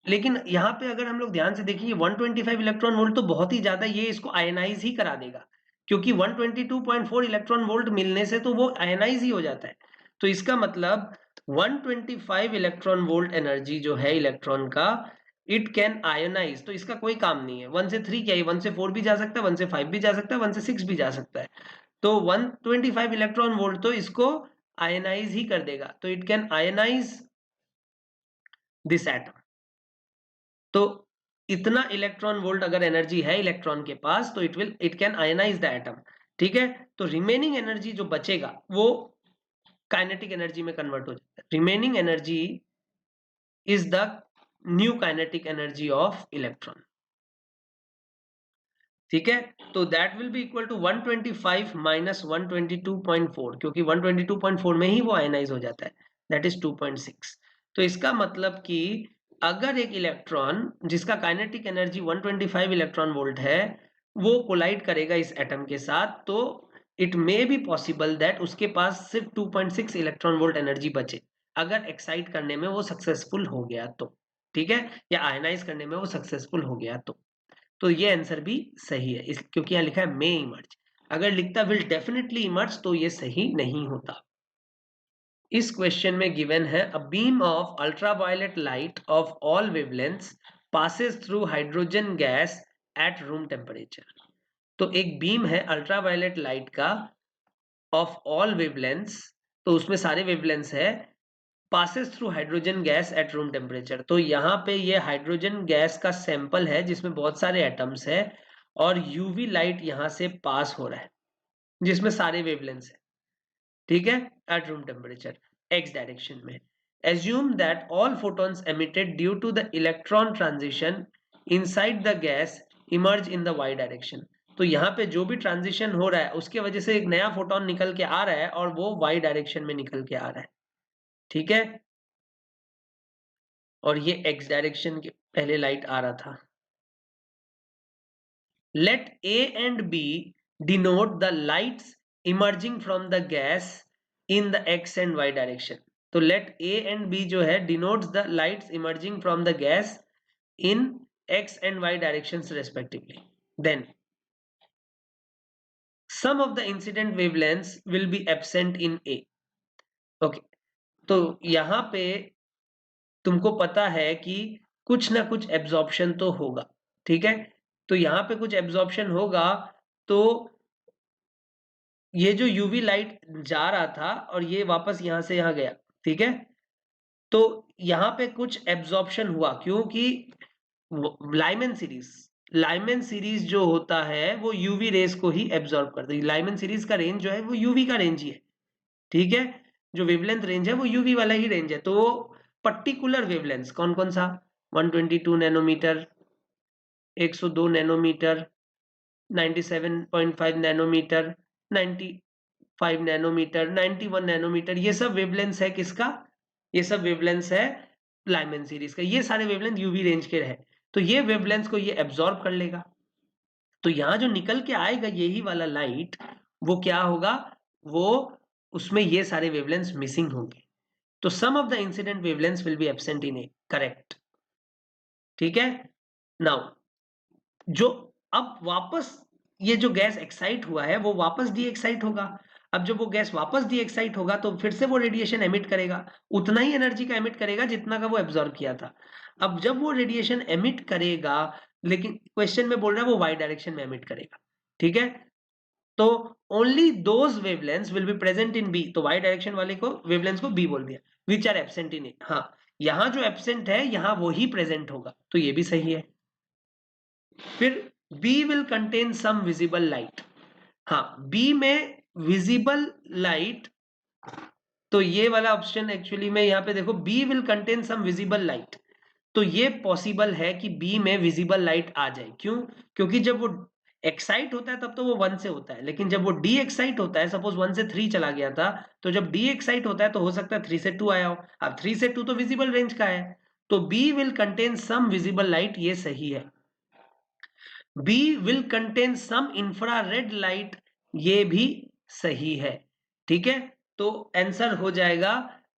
लेकिन यहाँ पे अगर हम लोग ध्यान से देखेंगे 125 इलेक्ट्रॉन वोल्ट तो बहुत ही ज्यादा, ये इसको आयनाइज ही करा देगा, क्योंकि 122.4 इलेक्ट्रॉन वोल्ट मिलने से तो वो आयनाइज ही हो जाता है। तो इसका मतलब 125 इलेक्ट्रॉन वोल्ट एनर्जी जो है इलेक्ट्रॉन का, इट कैन आयोनाइज, तो इसका कोई काम नहीं है। 1 से 3 क्या है, 1 से 4 भी जा सकता है, 1 से 5 भी जा सकता है, 1 से 6 भी जा सकता है। तो 125 इलेक्ट्रॉन वोल्ट तो इसको आयनाइज ही कर देगा, तो it can ionize this atom. तो इतना इलेक्ट्रॉन वोल्ट अगर एनर्जी है इलेक्ट्रॉन के पास तो it can ionize the atom, ठीक है। तो रिमेनिंग एनर्जी जो बचेगा वो काइनेटिक एनर्जी में कन्वर्ट हो जाता है। Remaining energy is the new kinetic energy of electron, ठीक है। तो that will be equal to 125 minus 122.4, क्योंकि 122.4 में ही वो आयनाइज हो जाता है, दैट इज 2.6। तो इसका मतलब कि अगर एक इलेक्ट्रॉन जिसका काइनेटिक एनर्जी 125 इलेक्ट्रॉन वोल्ट है वो कोलाइड करेगा इस एटम के साथ, तो it may be possible that उसके पास सिर्फ 2.6 इलेक्ट्रॉन वोल्ट एनर्जी बचे, अगर एक्साइट करने में वो सक्सेसफुल हो गया तो, ठीक है, या आयनाइज करने में वो सक्सेसफुल हो गया तो ये आंसर भी सही है, इस क्योंकि यहाँ लिखा है मे इमर्ज, अगर लिखता विल डेफिनेटली इमर्ज तो ये सही नहीं होता। इस क्वेश्चन में गिवन है a beam of ultraviolet light of all wavelengths passes through hydrogen gas at room temperature. तो एक बीम है अल्ट्रावायलेट लाइट का ऑफ ऑल वेवलेंथ्स, तो उसमें सारे वेवलेंथ्स है, passes through hydrogen gas at room temperature. तो यहाँ पे ये हाइड्रोजन गैस का सैंपल है जिसमें बहुत सारे एटम्स है और यूवी लाइट यहाँ से पास हो रहा है जिसमें सारे वेवलेंथ्स है, ठीक है, at room temperature X direction में। Assume that all photons emitted due to the electron transition inside the gas emerge in the Y direction. तो यहाँ पे जो भी ट्रांजिशन हो रहा है उसके वजह से एक नया फोटोन निकल के आ रहा है और वो वाई डायरेक्शन में निकल के आ रहा है, ठीक है, और ये एक्स डायरेक्शन के पहले लाइट आ रहा था। Let A and B denote the lights emerging from the gas in the X and Y direction. तो लेट ए एंड बी जो है denotes the lights emerging from the gas in X and Y directions respectively. Then some of the incident wavelengths will be absent in A. Okay, तो यहाँ पे तुमको पता है कि कुछ ना कुछ एब्जॉर्प्शन तो होगा, ठीक है। तो यहाँ पे कुछ एब्जॉर्प्शन होगा, तो ये जो यूवी लाइट जा रहा था और ये वापस यहाँ से यहाँ गया, ठीक है, तो यहाँ पे कुछ एब्जॉर्प्शन हुआ क्योंकि लाइमन सीरीज जो होता है वो यूवी रेस को ही एब्जॉर्ब करती है। लाइमन सीरीज का रेंज जो है वो यूवी का रेंज ही है, ठीक है, जो वेवलेंथ रेंज है वो यूवी वाला ही रेंज है। तो पर्टिकुलर वेवलेंथ कौन कौन सा, 122 nanometre, 102 nanometre, 97.5 nanometre, 95 nanometre, 91 nanometre, ये सब वेवलेंथ है किसका, ये सब वेवलेंथ है लाइमन सीरीज का। ये सारे वेवलेंथ यूवी रेंज के रहे, तो ये वेवलेंथ को ये एब्जॉर्ब कर लेगा। तो यहाँ जो निकल के आएगा यही वाला लाइट, वो क्या होगा, वो उसमें ये सारे वेवलेंथ्स मिसिंग होंगे। तो some of the incident wavelengths will be absent in A, correct, ठीक है। नाउ जो अब वापस ये जो गैस एक्साइट हुआ है वो वापस डी एक्साइट होगा। अब जब वो गैस वापस डी एक्साइट होगा तो फिर से वो रेडिएशन एमिट करेगा, उतना ही एनर्जी का एमिट करेगा जितना का वो एब्जॉर्ब किया था। अब जब वो रेडिएशन एमिट करेगा, लेकिन क्वेश्चन में बोल रहा है वो वाई डायरेक्शन में एमिट करेगा, ठीक है, तो only those wavelengths will be present in B, तो वाई डायरेक्शन वाले को वेवलेंथ्स को बी बोल दिया, which are absent in it. हाँ, यहां जो एब्सेंट है यहां वो ही प्रेजेंट होगा, तो ये भी सही है। फिर B will contain some visible light, हाँ बी में विजिबल लाइट, तो ये वाला ऑप्शन एक्चुअली में यहाँ पे देखो B will contain some visible light, तो ये पॉसिबल है कि बी में विजिबल लाइट आ जाए। क्यों? क्योंकि जब वो एक्साइट होता है तब तो वो 1 से होता है, लेकिन जब वो डी एक्साइट होता है, सपोज 1 से 3 चला गया था, तो जब डी एक्साइट होता है तो हो सकता है 3 से 2 आया हो। अब 3 से 2 तो विजिबल रेंज का है, तो B will contain some visible light, ये सही है। B will contain some infrared light, ये भी सही है। ठीक है, तो आंसर हो जाएगा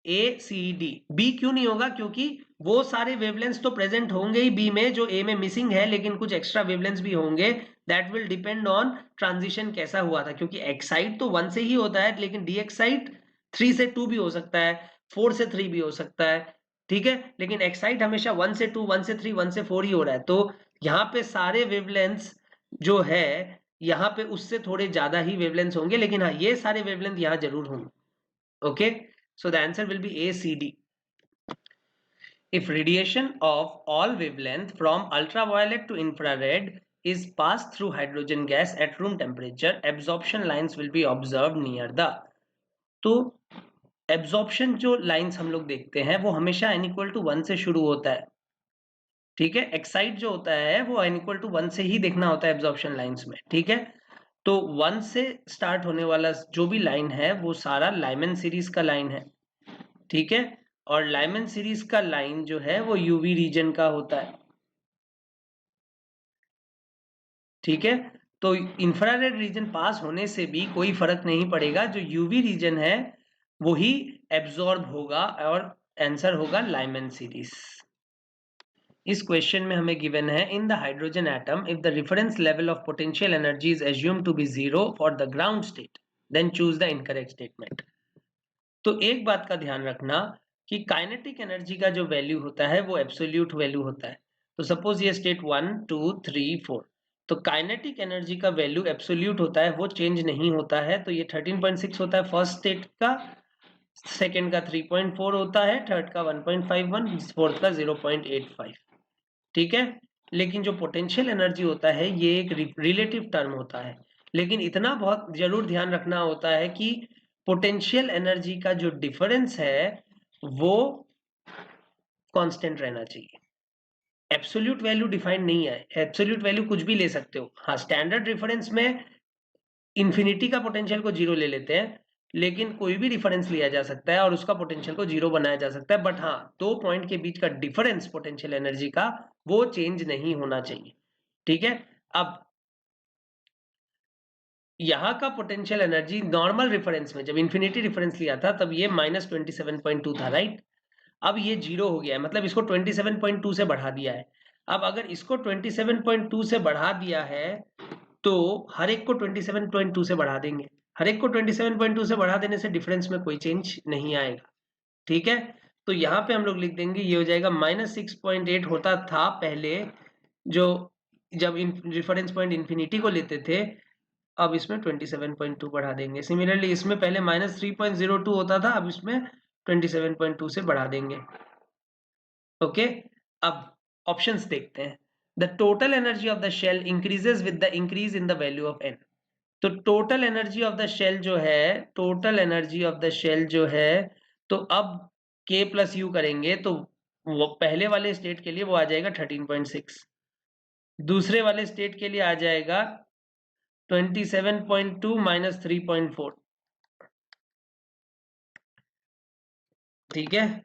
ए सी डी। बी क्यों नहीं होगा? क्योंकि वो सारे वेवलेंथ्स तो प्रेजेंट होंगे ही बी में जो ए में मिसिंग है, लेकिन कुछ एक्स्ट्रा वेवलेंथ्स भी होंगे, that will depend on transition कैसा हुआ था, क्योंकि एक्साइट तो 1 से ही होता है, लेकिन डी एक्साइट 3 से 2 भी हो सकता है, 4 से 3 भी हो सकता है। ठीक है, लेकिन एक्साइट हमेशा 1 से 2, 1 से 3, 1 से 4 ही हो रहा है, तो यहाँ पे सारे वेवलेंथ्स जो है यहाँ पे उससे थोड़े ज्यादा ही वेवलेंथ्स होंगे, लेकिन हाँ ये सारे वेवलेंथ यहाँ जरूर होंगे। Okay, so the answer will be A, C, D. If radiation of all wavelength from ultraviolet to infrared is passed through hydrogen gas at room temperature, absorption lines will be observed near the, तो absorption जो lines हम लोग देखते हैं वो हमेशा n equal to 1 से शुरू होता है। ठीक है, एक्साइट जो होता है वो n equal to 1 से ही देखना होता है एब्जॉर्प्शन लाइंस में। ठीक है, तो 1 से स्टार्ट होने वाला जो भी लाइन है वो सारा लाइमन सीरीज का लाइन है। ठीक है, और लाइमन सीरीज का लाइन जो है वो यूवी रीजन का होता है। ठीक है, तो इंफ्रारेड रीजन पास होने से भी कोई फर्क नहीं पड़ेगा, जो यूवी रीजन है वही एब्जॉर्ब होगा और आंसर होगा लाइमन सीरीज। इस क्वेश्चन में हमें गिवन है in the hydrogen atom if the reference level of potential energy is assumed to be 0 for the ground state then choose the incorrect statement. तो एक बात का ध्यान रखना कि काइनेटिक एनर्जी का जो वैल्यू होता है वो एब्सोल्यूट वैल्यू होता है। तो सपोज ये स्टेट 1 2 3 4, तो काइनेटिक एनर्जी का वैल्यू एब्सोल्यूट होता है, वो चेंज नहीं होता है। तो ये 13.6 होता है फर्स्ट स्टेट का, सेकेंड का 3.4 होता है, थर्ड का 1.51, फोर्थ का 0.85। ठीक है, लेकिन जो पोटेंशियल एनर्जी होता है ये एक रिलेटिव टर्म होता है, लेकिन इतना बहुत जरूर ध्यान रखना होता है कि पोटेंशियल एनर्जी का जो डिफरेंस है वो कांस्टेंट रहना चाहिए। एब्सोल्यूट वैल्यू डिफाइंड नहीं है, एब्सोल्यूट वैल्यू कुछ भी ले सकते हो। हाँ, स्टैंडर्ड रेफरेंस में इन्फिनिटी का पोटेंशियल को जीरो ले लेते हैं, लेकिन कोई भी डिफरेंस लिया जा सकता है और उसका पोटेंशियल को जीरो बनाया जा सकता है, बट हाँ दो पॉइंट के बीच का डिफरेंस पोटेंशियल एनर्जी का वो चेंज नहीं होना चाहिए। ठीक है, अब यहाँ का पोटेंशियल एनर्जी नॉर्मल रेफरेंस में जब इन्फिनिटी रेफरेंस लिया था तब ये -27.2 था, राइट। अब ये जीरो हो गया है, मतलब इसको 27.2 से बढ़ा दिया है। अब अगर इसको 27.2 से बढ़ा दिया है तो हर एक को 27.2 से बढ़ा देंगे, हर एक को 27.2 से बढ़ा देने से डिफरेंस में कोई चेंज नहीं आएगा। ठीक है, तो यहाँ पे हम लोग लिख देंगे ये हो जाएगा -6.8 होता था पहले, जो जब रेफरेंस पॉइंट इन्फिनिटी को लेते थे, अब इसमें 27.2 बढ़ा देंगे। सिमिलरली इसमें पहले -3.02 होता था, अब इसमें 27.2 से बढ़ा देंगे। ओके, अब ऑप्शंस देखते हैं। The total energy of the shell increases with the increase in the value of N. तो total energy of the shell जो है, total energy of the shell जो है, तो अब k प्लस यू करेंगे तो वो पहले वाले स्टेट के लिए वो आ जाएगा 13.6, दूसरे वाले स्टेट के लिए आ जाएगा 27.2 माइनस 3.4। ठीक है,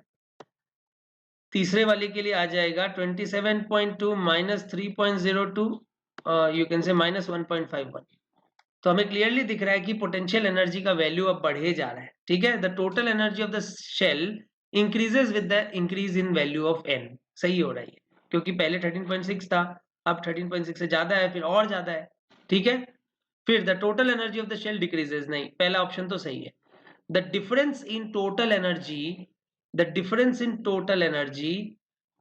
तीसरे वाले के लिए आ जाएगा 27.2 माइनस 3.02, यू कैन से -1.51। तो हमें क्लियरली दिख रहा है कि पोटेंशियल एनर्जी का वैल्यू अब बढ़े जा रहा है। ठीक है, the total energy of the shell increases with the increase in value of n. सही हो रहा है, क्योंकि पहले 13.6 था, अब 13.6 से ज्यादा है, फिर और ज्यादा है। ठीक है, फिर the total energy of the shell decreases, नहीं, पहला ऑप्शन तो सही है। The difference in total energy, the difference in total energy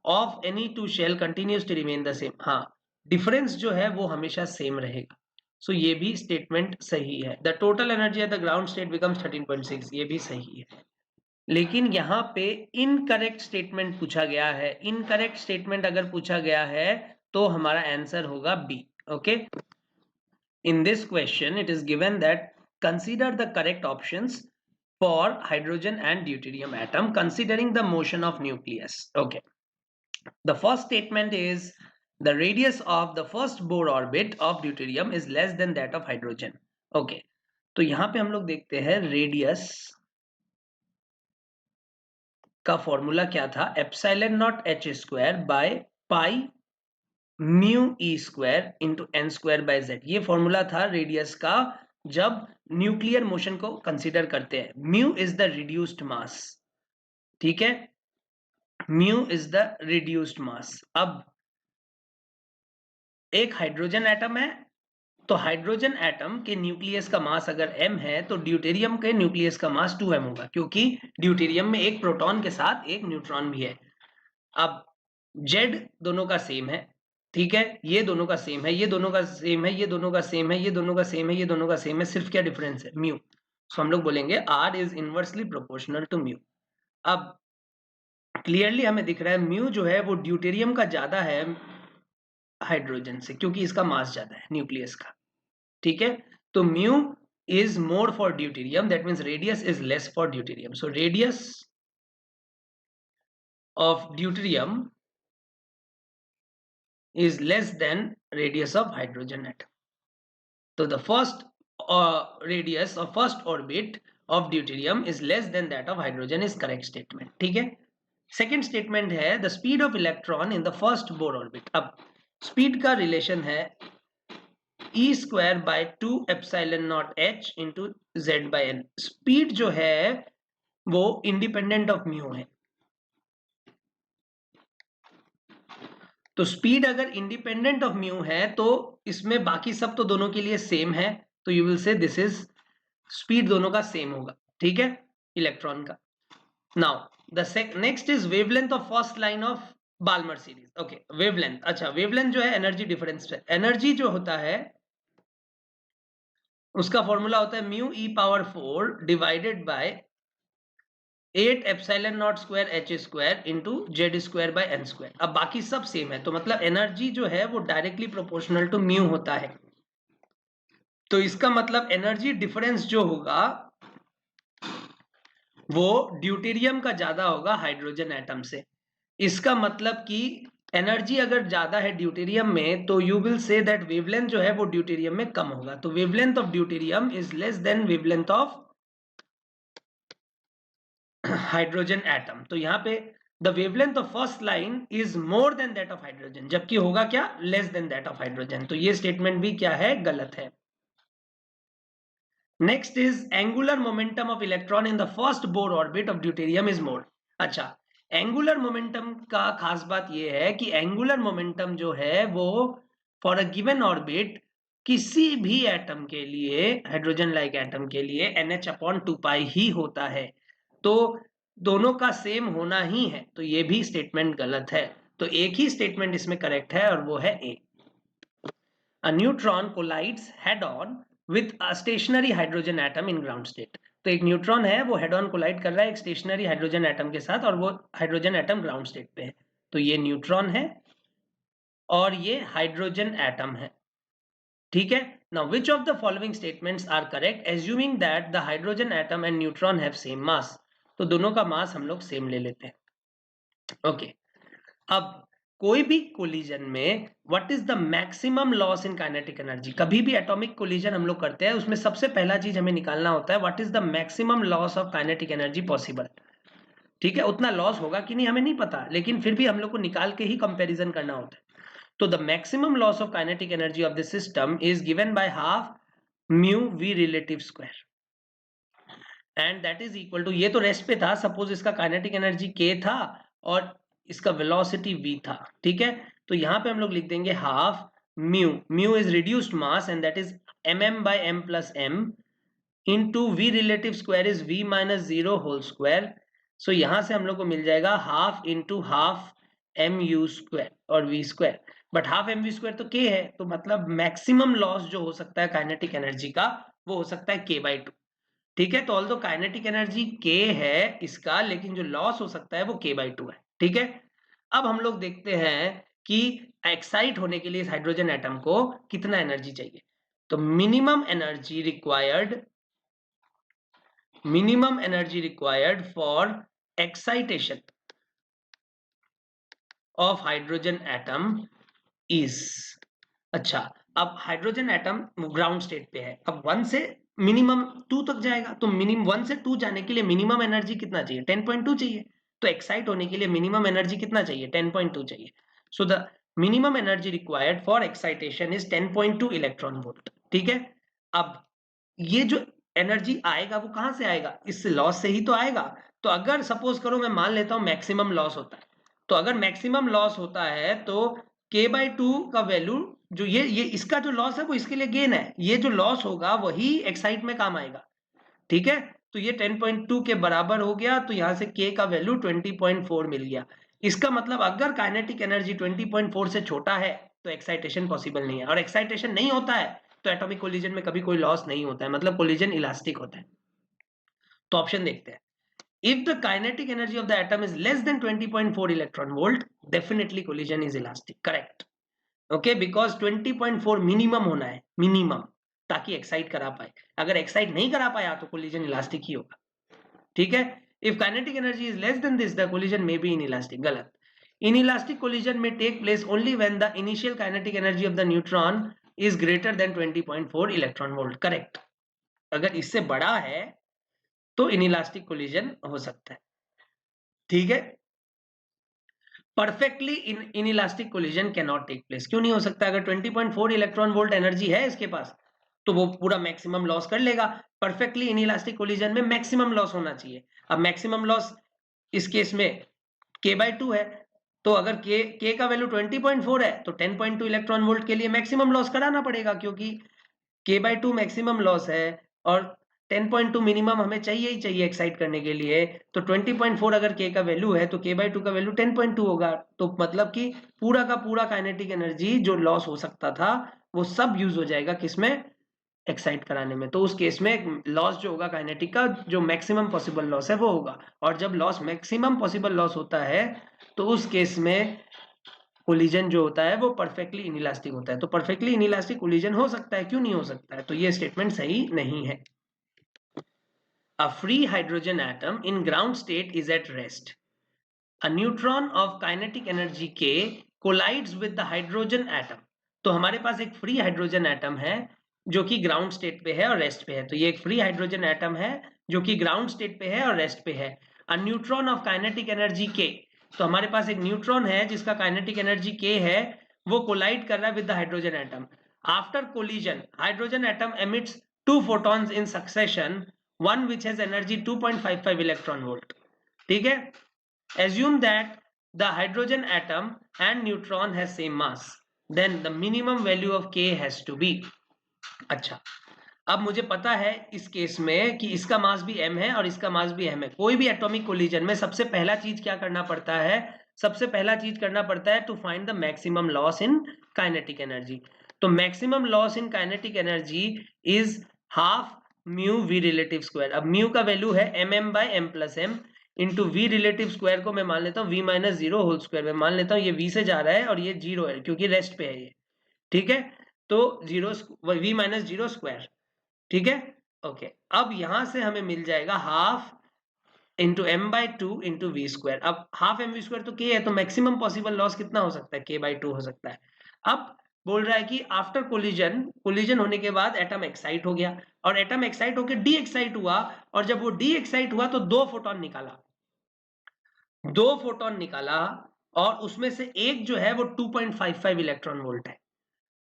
of any two shell continues to remain the same. हाँ, डिफरेंस जो है वो हमेशा सेम रहेगा। सो ये भी स्टेटमेंट सही है। The total energy at the ground state becomes 13.6, ये भी सही है। लेकिन यहाँ पे इनकरेक्ट स्टेटमेंट पूछा गया है। इनकरेक्ट स्टेटमेंट अगर पूछा गया है तो हमारा आंसर होगा B. Okay, in this question it is given that consider the correct options for hydrogen and deuterium atom considering the motion of nucleus. Okay, the first statement is the radius of the first Bohr orbit of deuterium is less than that of hydrogen. Okay, तो यहां पे हम लोग देखते हैं radius का formula क्या था, epsilon naught h square by pi mu E square into N square by Z. ये फॉर्मूला था रेडियस का जब न्यूक्लियर मोशन को कंसीडर करते हैं। Mu is the reduced mass, ठीक है, mu is the reduced mass. अब एक हाइड्रोजन एटम है, तो हाइड्रोजन एटम के न्यूक्लियस का मास अगर m है तो ड्यूटेरियम के न्यूक्लियस का मास 2m होगा, क्योंकि ड्यूटेरियम में एक प्रोटॉन के साथ एक न्यूट्रॉन भी है। अब z दोनों का सेम है, ठीक है, ये दोनों का सेम है, ये दोनों का सेम है, ये दोनों का सेम है, ये दोनों का सेम है, ये दोनों का सेम है, सिर्फ क्या डिफरेंस है, म्यू। सो हम लोग बोलेंगे r is inversely proportional to mu. अब क्लियरली हमें दिख रहा है म्यू जो है वो ड्यूटेरियम का ज्यादा है हाइड्रोजन से, क्योंकि इसका मास ज्यादा है न्यूक्लियस का, ठीक है। तो mu is more for deuterium, that means radius is less for deuterium. So radius of deuterium is less than radius of hydrogen atom. So the first radius of first orbit of deuterium is less than that of hydrogen is correct statement, ठीक है। Second statement है the speed of electron in the first Bohr orbit। अब speed का relation है e square by 2 epsilon naught h into z by n। speed जो है वो independent of mu है, तो स्पीड अगर इंडिपेंडेंट ऑफ म्यू है तो इसमें बाकी सब तो दोनों के लिए सेम है, तो you will say this is speed दोनों का सेम होगा, ठीक है, इलेक्ट्रॉन का। Now the next is wavelength of first line of Balmer series. Okay, wavelength, अच्छा वेवलेंथ जो है एनर्जी डिफरेंस है। एनर्जी जो होता है उसका फॉर्मूला होता है mu E power 4 divided by 8 epsilon naught square H square into Z square by N square. अब बाकी सब सेम है, तो मतलब एनर्जी जो है वो डायरेक्टली प्रोपोर्शनल टू म्यू होता है। तो इसका मतलब एनर्जी डिफरेंस जो होगा वो ड्यूटेरियम का ज्यादा होगा हाइड्रोजन एटम से। इसका मतलब कि एनर्जी अगर ज्यादा है ड्यूटेरियम में तो you will say that wavelength जो है वो ड्यूटेरियम में कम होगा। तो wavelength of deuterium is less then wavelength of hydrogen atom. तो यहाँ पे the wavelength of first line is more than that of hydrogen, जबकि होगा क्या, less than that of hydrogen. तो ये स्टेटमेंट भी क्या है, गलत है। Next is angular momentum of electron in the first Bohr orbit of deuterium is more. अच्छा, एंगुलर मोमेंटम का खास बात ये है कि एंगुलर मोमेंटम जो है वो फॉर अ गिवन ऑर्बिट किसी भी एटम के लिए, हाइड्रोजन लाइक एटम के लिए NH/2π ही होता है। तो दोनों का सेम होना ही है, तो ये भी स्टेटमेंट गलत है। तो एक ही स्टेटमेंट इसमें करेक्ट है और वो है A. A neutron collides head on with a stationary hydrogen atom in ground state. तो एक न्यूट्रॉन है वो हेड ऑन कोलाइड कर रहा है एक स्टेशनरी हाइड्रोजन एटम के साथ, और वो हाइड्रोजन एटम ग्राउंड स्टेट पे है। तो ये न्यूट्रॉन है और ये हाइड्रोजन एटम है, ठीक है। Now which of the following statements are correct assuming that the hydrogen atom and neutron have same mass? तो दोनों का मास हम लोग सेम ले लेते हैं। ओके, अब कोई भी कोलिजन में what is the maximum loss in kinetic energy. कभी भी एटॉमिक कोलिजन हम लोग करते हैं उसमें सबसे पहला चीज हमें निकालना होता है what is the maximum loss of kinetic energy possible, ठीक है। उतना लॉस होगा कि नहीं हमें नहीं पता, लेकिन फिर भी हम लोग को निकाल के ही कंपैरिजन करना होता है। तो the maximum loss of kinetic energy of the system is given by half mu v relative square and that is equal to, ये तो रेस्ट पे था, सपोज इसका काइनेटिक एनर्जी k था और इसका वेलोसिटी v था, ठीक है। तो यहाँ पे हम लोग लिख देंगे half mu is reduced mass and that is mm by m plus m into v relative square is v minus 0 whole square। So यहाँ से हम लोग को मिल जाएगा half into half mu square और v square. But half M V square तो के है, तो मतलब मैक्सिमम लॉस जो हो सकता है काइनेटिक एनर्जी का वो हो सकता है के बाई टू। ठीक है, तो ऑल्दो काइनेटिक एनर्जी के है इसका, लेकिन जो लॉस हो सकता है वो के बाई टू है। ठीक है, अब हम लोग देखते हैं कि एक्साइट होने के लिए इस हाइड्रोजन एटम को कितना एनर्जी चाहिए। तो minimum energy required for excitation of hydrogen atom is, अच्छा, अब हाइड्रोजन एटम ग्राउंड स्टेट पे है, अब 1 से मिनिमम 2 तक जाएगा, तो मिनिमम 1 से 2 जाने के लिए मिनिमम एनर्जी कितना चाहिए, 10.2 चाहिए। तो एक्साइट होने के लिए मिनिमम एनर्जी कितना चाहिए, 10.2 चाहिए। So the minimum energy required for excitation is 10.2 electron volt. ठीक है, अब ये जो एनर्जी आएगा वो कहां से आएगा, इस लॉस से ही तो आएगा। तो अगर सपोज करो मैं मान लेता हूं मैक्सिमम लॉस होता है, तो अगर मैक्सिमम लॉस होता है तो के बाई टू का वैल्यू, जो ये इसका जो लॉस है वो इसके लिए गेन है, ये जो लॉस होगा वही एक्साइट में काम आएगा। ठीक है, तो ये 10.2 के बराबर हो गया, तो यहां से के का वैल्यू 20.4 मिल गया। इसका मतलब अगर काइनेटिक एनर्जी 20.4 से छोटा है तो एक्साइटेशन पॉसिबल नहीं है, और एक्साइटेशन नहीं होता है तो एटॉमिक कोलिजन में कभी कोई लॉस नहीं होता है, मतलब कोलिजन इलास्टिक होता है। तो ऑप्शन देखते हैं, if the kinetic energy of the atom is less than 20.4 electron volt, definitely collision is elastic, correct. Okay, because 20.4 minimum होना है, मिनिमम, ताकि एक्साइट करा पाए। अगर एक्साइट नहीं करा पाया तो कोलिजन इलास्टिक ही होगा। ठीक है, if kinetic energy is less than this, the collision may be inelastic, गलत। Inelastic collision may take place only when the initial kinetic energy of the neutron is greater than 20.4 electron volt, correct। अगर इससे बड़ा है तो inelastic collision हो सकता है। ठीक है, perfectly inelastic collision can not take place, क्यों नहीं हो सकता, अगर 20.4 इलेक्ट्रॉन वोल्ट एनर्जी है इसके पास तो वो पूरा मैक्सिमम लॉस कर लेगा। परफेक्टली इनइलास्टिक कोलिजन में मैक्सिमम लॉस होना चाहिए। अब मैक्सिमम लॉस इस केस में के बाई टू है, तो अगर के का वैल्यू 20.4 है तो 10.2 इलेक्ट्रॉन वोल्ट के लिए मैक्सिमम लॉस कराना पड़ेगा, क्योंकि के बाई टू मैक्सिमम लॉस है और 10.2 मिनिमम हमें चाहिए ही चाहिए एक्साइट करने के लिए। तो 20.4 अगर के का वैल्यू है तो के बाई टू का वैल्यू 10.2 होगा, तो मतलब कि पूरा का पूरा काइनेटिक एनर्जी जो लॉस हो सकता था वो सब यूज हो जाएगा किसमें, एक्साइट कराने में। तो उस केस में लॉस जो होगा काइनेटिक का, जो मैक्सिमम पॉसिबल लॉस है वो होगा, और जब लॉस मैक्सिमम पॉसिबल लॉस होता है तो उस केस में कोलिजन जो होता है वो परफेक्टली इनइलास्टिक होता है। तो परफेक्टली इनइलास्टिक कोलिजन हो सकता है, क्यों नहीं हो सकता है, तो ये स्टेटमेंट सही नहीं है। A free hydrogen atom in ground state is at rest. A neutron of kinetic energy K collides with the hydrogen atom. तो हमारे पास एक फ्री हाइड्रोजन एटम है जो कि ग्राउंड स्टेट पे है और रेस्ट पे है। तो ये एक फ्री हाइड्रोजन एटम है जो कि ग्राउंड स्टेट पे है और रेस्ट पे है। A neutron of kinetic energy K, तो हमारे पास एक न्यूट्रॉन है जिसका काइनेटिक एनर्जी K है, वो कोलाइड कर रहा है with the hydrogen atom. After collision hydrogen atom emits 2 photons in succession, one which has energy 2.55 electron volt. ठीक है, assume that the hydrogen atom and neutron has same mass, then the minimum value of K has to be, अच्छा, अब मुझे पता है इस case में कि इसका मास भी m है और इसका मास भी m है। कोई भी एटॉमिक कोलिजन में सबसे पहला चीज क्या करना पड़ता है, सबसे पहला चीज करना पड़ता है to find the maximum loss in kinetic energy. तो maximum loss in kinetic energy is half mu v relative square. अब म्यू का वैल्यू है mm by m plus m into v relative square को मैं मान लेता हूँ v minus zero whole square में, मान लेता हूँ ये v से जा रहा है और ये जीरो है क्योंकि रेस्ट पे है ये। ठीक है, तो zero v minus zero square. ठीक है, ओके, अब यहां से हमें मिल जाएगा half into M by two into V square. अब हाफ एम वी स्क्वायर तो के है, तो मैक्सिमम पॉसिबल लॉस कितना हो सकता है, के बाई टू हो सकता है। अब बोल रहा है कि आफ्टर कोलिजन होने के बाद एटम एक्साइट हो गया, और एटम एक्साइट होकर डी एक्साइट हुआ, और जब वो डी एक्साइट हुआ तो दो फोटोन निकाला, और उसमें से एक जो है वो 2.55 इलेक्ट्रॉन वोल्ट है।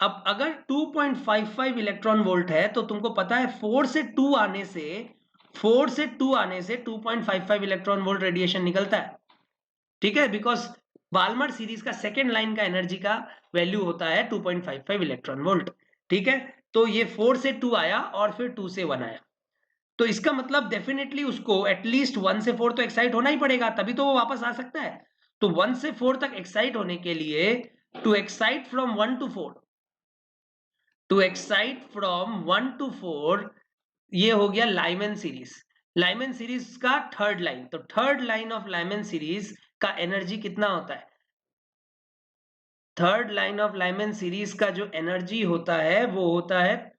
अब अगर 2.55 इलेक्ट्रॉन वोल्ट है तो तुमको पता है 4 से 2 आने से 2.55 इलेक्ट्रॉन वोल्ट रेडिएशन निकलता है। ठीक है, बिकॉज बाल्मर सीरीज का सेकेंड लाइन का एनर्जी का वैल्यू होता है 2.55 इलेक्ट्रॉन वोल्ट। ठीक है, तो ये 4 से 2 आया और फिर 2 से 1 आया, तो इसका मतलब डेफिनेटली उसको एटलीस्ट 1 से 4 तो एक्साइट होना ही पड़ेगा, तभी तो वो वापस आ सकता है। तो 1 से 4 तक एक्साइट होने के लिए to excite from 1 to 4, to excite from 1 to 4, ये हो गया लाइमन सीरीज। लाइमन सीरीज का थर्ड लाइन, तो third line of Lyman series का एनर्जी कितना होता है? Third line of Lyman series का जो एनर्जी होता है वो होता है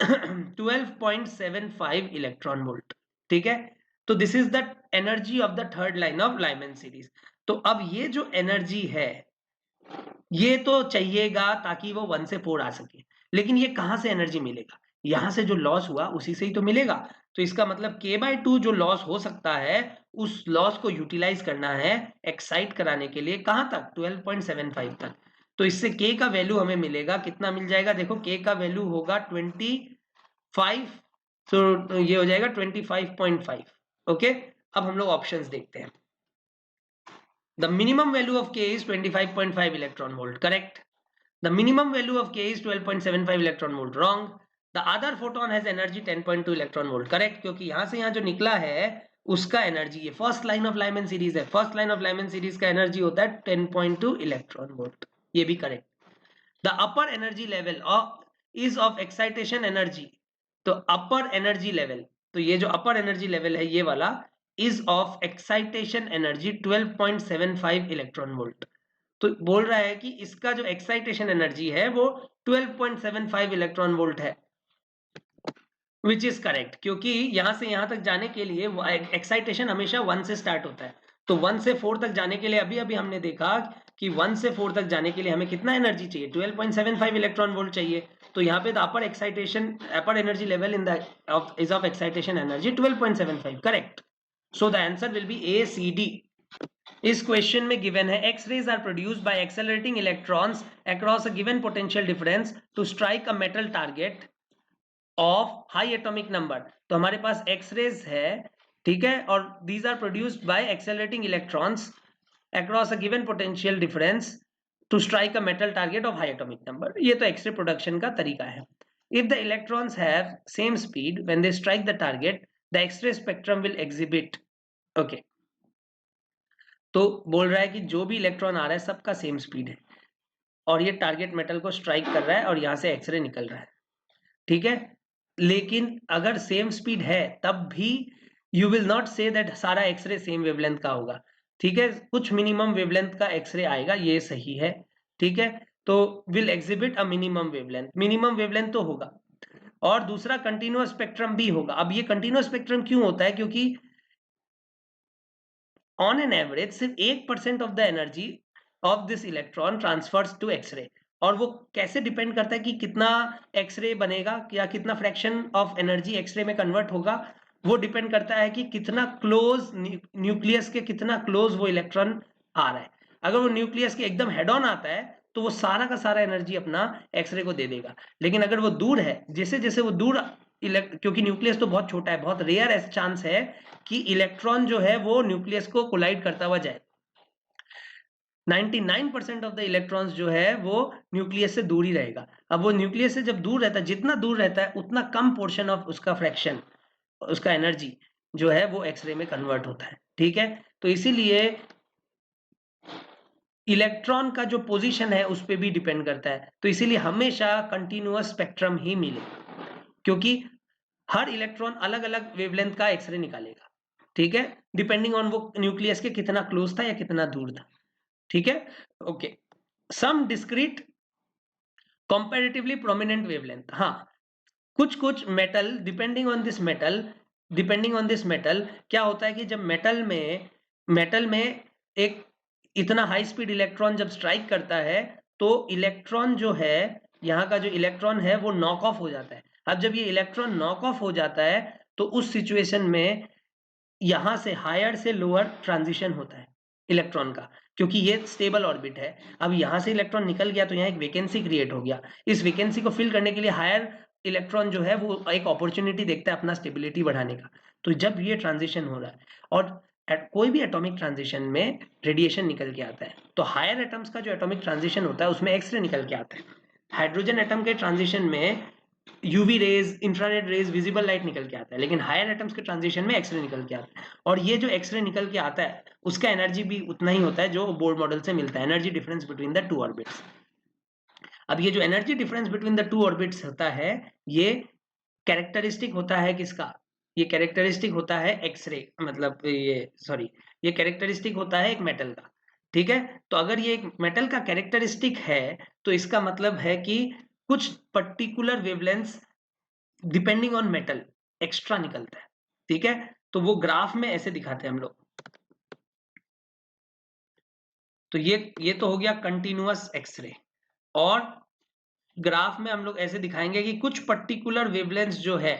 12.75 इलेक्ट्रॉन वोल्ट। ठीक है, तो this is the energy of the third line of Lyman series. तो अब ये जो एनर्जी है ये तो चाहिएगा ताकि वो 1 से 4 आ सके, लेकिन ये कहां से एनर्जी मिलेगा? यहां से जो लॉस हुआ उसी से ही तो मिलेगा। तो इसका मतलब k/2 जो लॉस हो सकता है उस लॉस को यूटिलाइज करना है एक्साइट कराने के लिए, कहां तक? 12.75 तक। तो इससे k का वैल्यू हमें मिलेगा, कितना मिल जाएगा? देखो k का वैल्यू होगा 25, तो ये हो जाएगा 25.5। ओके, अब हम लोग ऑप्शंस देखते हैं। The minimum value of K is 25.5 electron volt, correct? The minimum value of K is 12.75 electron volt, wrong. The other photon has energy 10.2 electron volt, correct? क्योंकि यहां से यहां जो निकला है उसका एनर्जी, ये first line of Lyman series है, first line of Lyman series का एनर्जी होता है 10.2 इलेक्ट्रॉन वोल्ट, ये भी correct. The upper energy level is of excitation energy, तो अपर एनर्जी लेवल, तो ये जो अपर एनर्जी लेवल है ये वाला is of excitation energy 12.75 electron volt. तो बोल रहा है कि इसका जो एक्साइटेशन एनर्जी है वो 12.75 इलेक्ट्रॉन वोल्ट है, विच इज करेक्ट, क्योंकि यहां से यहां तक जाने के लिए एक्साइटेशन हमेशा 1 से स्टार्ट होता है। तो 1 से 4 तक जाने के लिए अभी अभी हमने देखा कि 1 से 4 तक जाने के लिए हमें कितना एनर्जी चाहिए? 12.75 इलेक्ट्रॉन वोल्ट चाहिए। तो यहाँ पे the upper excitation, upper energy level in the is of excitation energy 12.75, correct. So the answer will be A C D. इस क्वेश्चन में गिवन है X rays are produced by accelerating electrons across a given potential difference to strike a metal target of high atomic number. तो हमारे पास X rays है, ठीक है, और these are produced by accelerating electrons across a given potential difference to strike a metal target of high atomic number. ये तो X ray production का तरीका है। If the electrons have same speed when they strike the target, the X ray spectrum will exhibit. Okay, तो बोल रहा है कि जो भी इलेक्ट्रॉन आ रहा है सबका सेम स्पीड है और ये टारगेट मेटल को स्ट्राइक कर रहा है और यहां से एक्सरे निकल रहा है, ठीक है। लेकिन अगर सेम स्पीड है तब भी you will not say that सारा एक्सरे सेम वेवलेंथ का होगा, ठीक है, कुछ मिनिमम वेवलेंथ का एक्सरे आएगा, ये सही है, ठीक है। तो will exhibit a minimum wavelength तो होगा। और दूसरा कंटिन्यूअस स्पेक्ट्रम भी होगा। अब ये कंटिन्यूअस स्पेक्ट्रम क्यों होता है? क्योंकि ऑन एन एवरेज सिर्फ 1% of the energy of this electron transfers to X ray. और वो कैसे डिपेंड करता है कि कितना एक्सरे बनेगा या कितना फ्रैक्शन ऑफ एनर्जी एक्सरे में कन्वर्ट होगा, वो डिपेंड करता है कि कितना क्लोज न्यूक्लियस के कितना क्लोज वो इलेक्ट्रॉन आ रहा है। अगर वो न्यूक्लियस के एकदम हेड ऑन आता है तो वो सारा का सारा एनर्जी अपना एक्सरे को दे देगा। लेकिन अगर वो दूर है, जैसे जैसे वो दूर, क्योंकि न्यूक्लियस तो बहुत छोटा है, बहुत रेयर ऐसा चांस है कि इलेक्ट्रॉन जो है वो न्यूक्लियस को कोलाइड करता हुआ जाए। 99% ऑफ द इलेक्ट्रॉन्स जो है वो न्यूक्लियस से दूर ही रहेगा। अब वो न्यूक्लियस से जब दूर रहता है, जितना दूर रहता है उतना कम पोर्शन ऑफ उसका फ्रैक्शन, उसका एनर्जी जो है वो एक्सरे में कन्वर्ट होता है, ठीक है। तो इसीलिए इलेक्ट्रॉन का जो पोजीशन है उस पर भी डिपेंड करता है। तो इसीलिए हमेशा कंटिन्यूअस स्पेक्ट्रम ही मिले, क्योंकि हर इलेक्ट्रॉन अलग अलग वेवलेंथ का एक्सरे निकालेगा, ठीक है, डिपेंडिंग ऑन वो न्यूक्लियस के कितना क्लोज था या कितना दूर था, ठीक है। ओके, सम डिस्क्रीट कंपैरेटिवली प्रोमिनेंट वेवलेंथ, हाँ, कुछ कुछ metal depending on this metal क्या होता है कि जब मेटल में एक इतना हाई स्पीड इलेक्ट्रॉन जब स्ट्राइक करता है तो इलेक्ट्रॉन जो है, यहाँ का जो इलेक्ट्रॉन है वो नॉक ऑफ हो जाता है। अब जब ये इलेक्ट्रॉन नॉक ऑफ हो जाता है तो उस सिचुएशन में यहां से हायर से लोअर ट्रांजिशन होता है इलेक्ट्रॉन का, क्योंकि ये स्टेबल ऑर्बिट है। अब यहां से इलेक्ट्रॉन निकल गया तो यहाँ एक वैकेंसी क्रिएट हो गया। इस वैकेंसी को फिल करने के लिए हायर इलेक्ट्रॉन जो है वो एक अपॉर्चुनिटी देखता है अपना स्टेबिलिटी बढ़ाने का। तो जब ये ट्रांजिशन हो रहा है और कोई भी एटॉमिक ट्रांजिशन में रेडिएशन निकल के आता है, तो हायर एटम्स का जो एटॉमिक ट्रांजिशन होता है उसमें एक्सरे निकल के आता है। हाइड्रोजन एटम के ट्रांजिशन में UV rays, infrared rays, visible light निकल के आता है, लेकिन हायर एटम्स के ट्रांजिशन में एक्सरे निकल के आता है। और ये जो एक्सरे निकल के आता है उसका एनर्जी भी उतना ही होता है जो बोर मॉडल से मिलता है, energy difference between the two orbits. अब ये जो energy difference between the two orbits होता है, ये कैरेक्टरिस्टिक होता है किसका? ये कैरेक्टरिस्टिक होता है एक्सरे, मतलब ये कैरेक्टरिस्टिक होता है एक मेटल का। ठीक है, तो अगर ये एक मेटल का कैरेक्टरिस्टिक है तो इसका मतलब है कि कुछ particular wavelength depending on metal extra निकलता है। ठीक है, तो वो ग्राफ में ऐसे दिखाते हैं हम लोग। तो ये तो हो गया कंटिन्यूअस एक्सरे, और ग्राफ में हम लोग ऐसे दिखाएंगे कि कुछ पर्टिकुलर वेवलेंथ जो है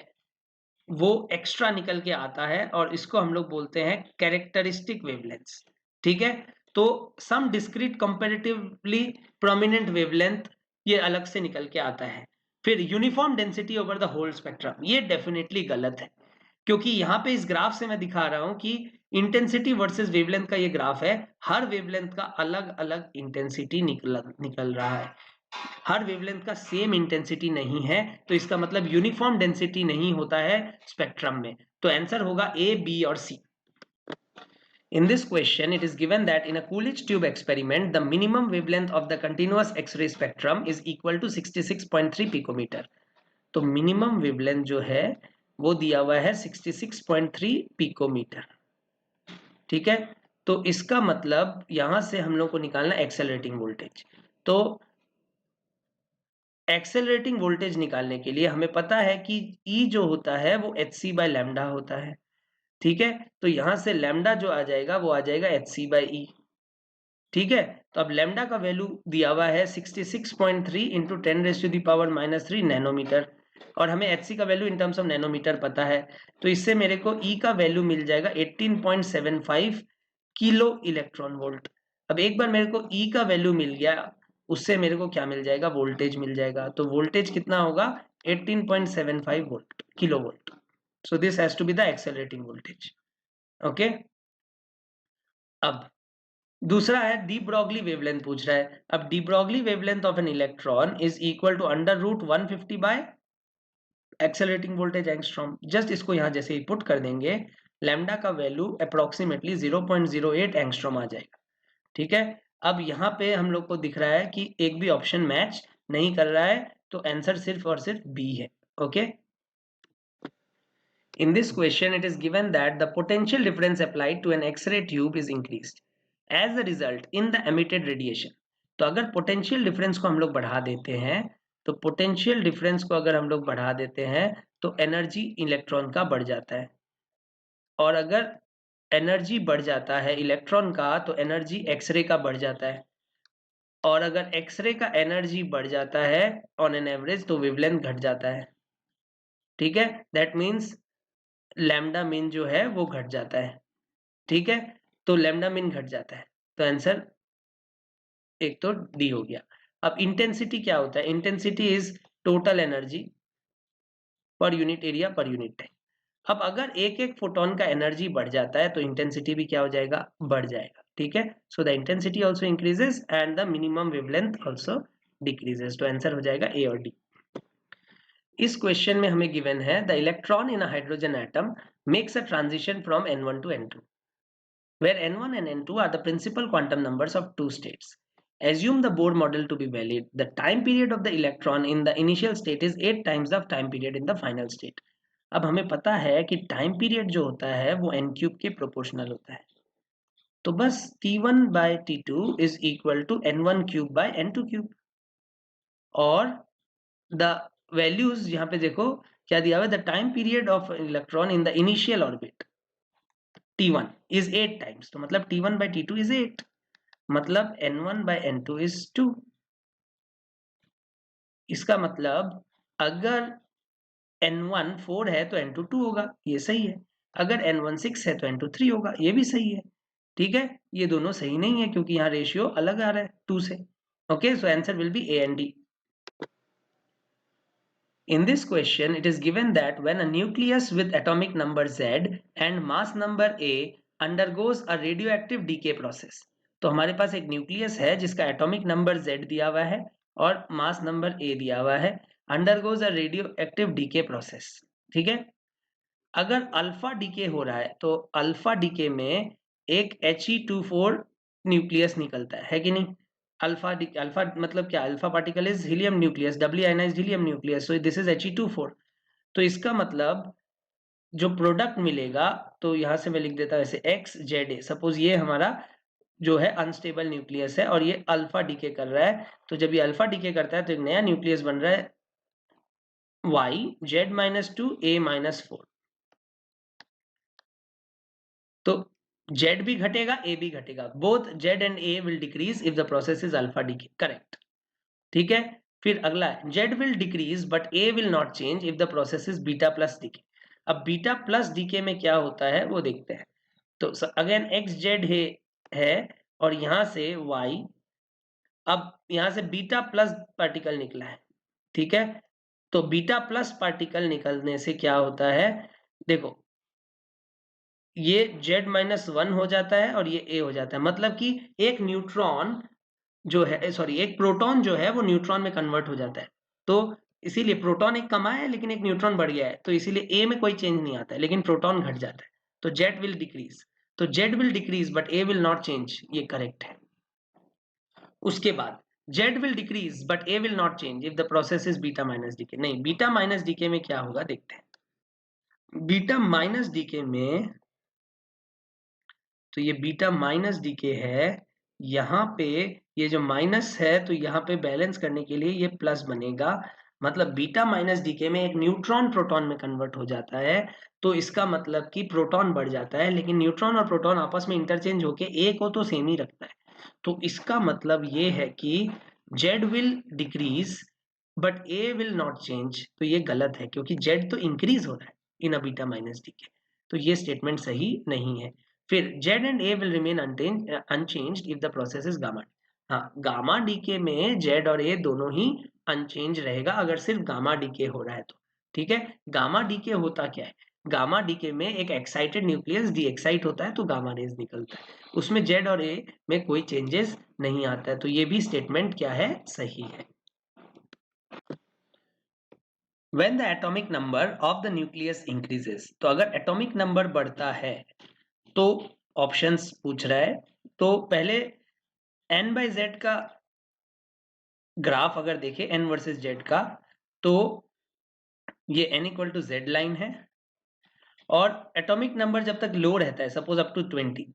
वो एक्स्ट्रा निकल के आता है, और इसको हम लोग बोलते हैं कैरेक्टरिस्टिक वेवलेंथ। ठीक है, तो some discrete comparatively prominent wavelength ये अलग से निकल के आता है। फिर uniform density over the whole spectrum, ये डेफिनेटली गलत है, क्योंकि यहाँ पे इस ग्राफ से मैं दिखा रहा हूं कि इंटेंसिटी वर्सेस वेवलेंथ का ये ग्राफ है। हर वेवलेंथ का अलग अलग इंटेंसिटी निकल रहा है, हर वेवलेंथ का सेम इंटेंसिटी नहीं है, तो इसका मतलब यूनिफॉर्म डेंसिटी नहीं होता है स्पेक्ट्रम में। तो आंसर होगा ए, बी और सी। In this question, it is given that in a Coolidge tube experiment, the minimum wavelength of the continuous X-ray spectrum is equal to 66.3 picometer. तो minimum wavelength जो है वो दिया हुआ है 66.3 पिकोमीटर। ठीक है, तो इसका मतलब यहां से हम लोग को निकालना एक्सेलरेटिंग वोल्टेज। तो एक्सेलरेटिंग वोल्टेज निकालने के लिए हमें पता है कि E जो होता है वो hc बाय लैम्डा होता है। ठीक है, तो यहां से लैम्डा जो आ जाएगा वो आ जाएगा hc बाय ई। ठीक है, तो अब लैम्डा का वैल्यू दिया हुआ है 66.3 इंटू 10⁻³ नैनोमीटर, और हमें hc का value in terms of nanometre पता है, तो इससे मेरे को E का वैल्यू मिल जाएगा 18.75 किलो इलेक्ट्रॉन वोल्ट। अब एक बार मेरे को E का वैल्यू मिल गया, उससे मेरे को क्या मिल जाएगा? वोल्टेज मिल जाएगा। तो वोल्टेज कितना होगा? 18.75 volt, kilo volt. So this has to be the accelerating voltage. Okay, अब दूसरा है डी ब्रॉगली वेवलेंथ पूछ रहा है। अब de Broglie wavelength of an electron is equal to √150 by accelerating voltage angstrom. Just इसको यहां जैसे ही पुट कर देंगे, लैम्डा का वैल्यू अप्रोक्सीमेटली 0.08 एंगस्ट्रॉम आ जाएगा। ठीक है, अब यहाँ पे हम लोग को दिख रहा है कि एक भी ऑप्शन मैच नहीं कर रहा है, तो आंसर सिर्फ और सिर्फ बी है। Okay, in this question it is given that the potential difference applied to an X-ray tube is increased as a result in the emitted radiation। तो अगर पोटेंशियल डिफरेंस को हम लोग बढ़ा देते हैं, तो पोटेंशियल डिफरेंस को अगर हम लोग बढ़ा देते हैं तो एनर्जी इलेक्ट्रॉन का बढ़ जाता है, और अगर एनर्जी बढ़ जाता है इलेक्ट्रॉन का तो एनर्जी एक्सरे का बढ़ जाता है, और अगर एक्सरे का एनर्जी बढ़ जाता है ऑन एन एवरेज तो वेवलेंथ घट जाता है। ठीक है, दैट मीन्स लैम्डा मीन जो है वो घट जाता है। ठीक है, तो लैम्डा मीन घट जाता है, तो आंसर एक तो डी हो गया। अब इंटेंसिटी क्या होता है? Intensity is total energy per unit area पर यूनिट टाइम। अब अगर एक एक फोटोन का एनर्जी बढ़ जाता है तो इंटेंसिटी भी क्या हो जाएगा? बढ़ जाएगा। ठीक है, so the intensity also increases and the minimum wavelength also decreases. तो आंसर हो जाएगा ए और डी। इस क्वेश्चन में हमें गिवन है the electron in a hydrogen atom makes a transition from n1 to n2 where n1 and n2 are the principal quantum numbers of two states. Assume the Bohr model to be valid. The time period of the electron in the initial state is 8 times the time period in the final state. अब हमें पता है कि time period जो होता है वो n cube के प्रोपोर्शनल होता है, तो बस t1 by t2 is equal to n1 cube by n2 cube, और द वैल्यूज यहाँ पे देखो क्या दिया हुआ है, the time period of electron in the initial orbit t1 is 8 times, तो मतलब t1 by t2 is 8, मतलब n1 by n2 is 2। इसका मतलब अगर n1 4 है तो n2 2 होगा, ये सही है। अगर n1 6 है तो n2 3 होगा, ये भी सही है। ठीक है, ये दोनों सही नहीं है क्योंकि यहाँ रेशियो अलग आ रहा है 2 से। Okay, so answer will be A and D. In this question, it is given that when a nucleus with atomic number Z and mass number A undergoes a radioactive decay process, तो हमारे पास एक nucleus है जिसका atomic number Z दिया हुआ है और mass number A दिया हुआ है। Undergoes a radioactive decay process. ठीक है, अगर अल्फा डीके हो रहा है तो अल्फा डीके में एक He24 न्यूक्लियस निकलता है कि नहीं? अल्फा मतलब क्या? Alpha particle is helium nucleus, doubly ionized helium nucleus, so this is He24। तो इसका मतलब जो प्रोडक्ट मिलेगा, तो यहां से मैं लिख देता हूं ऐसे XZA। सपोज ये हमारा जो है अनस्टेबल न्यूक्लियस है और ये अल्फा डीके कर रहा है, तो जब ये अल्फा डीके करता है तो एक नया न्यूक्लियस बन रहा है YZ-2 A-4। तो Z भी घटेगा, A भी घटेगा, both Z and A will decrease if the process is alpha decay. Correct. ठीक है, फिर अगला है Z will decrease but A will not change if the process is beta plus decay. अब बीटा प्लस डीके में क्या होता है वो देखते हैं। तो अगेन XZ है और यहां से Y, अब यहां से बीटा प्लस पार्टिकल निकला है। ठीक है, तो बीटा प्लस पार्टिकल निकलने से क्या होता है, देखो ये Z-1 हो जाता है और ये A हो जाता है, मतलब कि एक न्यूट्रॉन जो है, सॉरी एक प्रोटॉन जो है वो न्यूट्रॉन में कन्वर्ट हो जाता है। तो इसीलिए प्रोटॉन एक कमा है लेकिन एक न्यूट्रॉन बढ़ गया है, तो इसीलिए A में कोई चेंज नहीं आता है लेकिन प्रोटॉन घट जाता है, तो Z विल डिक्रीज। तो Z will decrease but A will not change, ये करेक्ट है। उसके बाद Z will decrease but A will not change if the process is beta minus decay. नहीं, बीटा माइनस डीके में क्या होगा देखते हैं। बीटा माइनस डीके में, तो ये बीटा माइनस डीके है, यहाँ पे ये जो माइनस है तो यहाँ पे बैलेंस करने के लिए ये प्लस बनेगा, मतलब बीटा माइनस डीके में एक न्यूट्रॉन प्रोटॉन में कन्वर्ट हो जाता है, तो इसका मतलब कि प्रोटॉन बढ़ जाता है लेकिन न्यूट्रॉन और प्रोटॉन आपस में इंटरचेंज होके ए को तो सेम ही रखता है। तो इसका मतलब ये है कि Z will decrease but A will not change, तो ये गलत है क्योंकि Z तो इंक्रीज हो रहा है इन अ बीटा माइनस डीके, तो ये स्टेटमेंट सही नहीं है। फिर Z and A will remain unchanged if the process is gamma. हाँ, गामा डीके में Z और A दोनों ही अनचेंज रहेगा अगर सिर्फ गामा डीके हो रहा है तो। ठीक है, गामा डीके होता क्या है, गामा डीके में एक एक्साइटेड न्यूक्लियस डी एक्साइट होता है तो गामा रेज निकलता है, उसमें Z और A में कोई चेंजेस नहीं आता है, तो ये भी स्टेटमेंट क्या है, सही है। When the atomic number of the nucleus increases, तो अगर एटॉमिक नंबर बढ़ता है तो ऑप्शंस पूछ रहा है, तो पहले n/z का ग्राफ अगर देखें n वर्सेस z का, तो ये n equal to z line है और एटॉमिक नंबर जब तक लो रहता है, सपोज अप टू 20,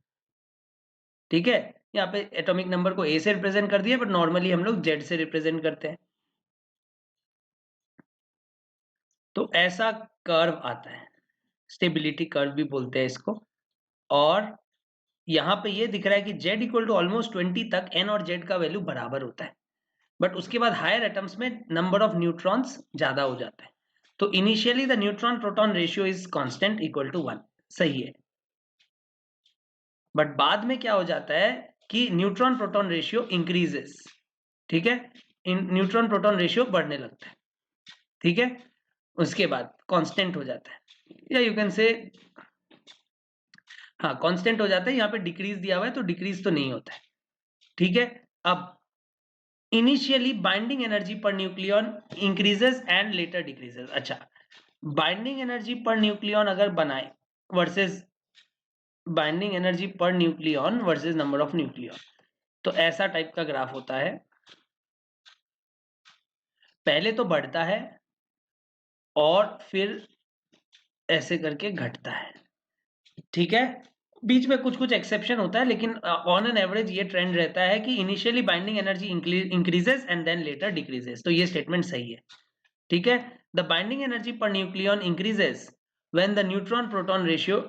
ठीक है, यहाँ पे एटॉमिक नंबर को a से रिप्रेजेंट कर दिया बट नॉर्मली हम लोग z से रिप्रेजेंट करते हैं, तो ऐसा कर्व आता है, स्टेबिलिटी कर्व भी बोलते हैं इसको। और यहाँ पे ये दिख रहा है कि z इक्वल टू ऑलमोस्ट 20 तक n और z का वैल्यू बराबर होता है, बट उसके बाद हायर एटम्स में नंबर ऑफ न्यूट्रॉन्स ज्यादा हो जाता है, तो initially the neutron proton ratio is constant equal to 1, सही है। बट बाद में क्या हो जाता है कि न्यूट्रॉन प्रोटॉन रेशियो इंक्रीजेस, ठीक है, न्यूट्रॉन प्रोटॉन रेशियो बढ़ने लगता है, ठीक है, उसके बाद कांस्टेंट हो जाता है, या यू कैन से हाँ कांस्टेंट हो जाता है, यहाँ पे डिक्रीज दिया हुआ है तो डिक्रीज तो नहीं होता है, ठीक है। अब initially binding energy per nucleon increases and later decreases. अच्छा, बाइंडिंग एनर्जी पर न्यूक्लियन अगर बनाए versus binding energy per nucleon versus number of nucleon, तो ऐसा टाइप का ग्राफ होता है, पहले तो बढ़ता है और फिर ऐसे करके घटता है, ठीक है, बीच में कुछ कुछ एक्सेप्शन होता है लेकिन ऑन एन एवरेज ये ट्रेंड रहता है कि initially binding energy increases and then later decreases, तो ये स्टेटमेंट सही है, ठीक है। The binding energy per nucleon increases when the neutron proton ratio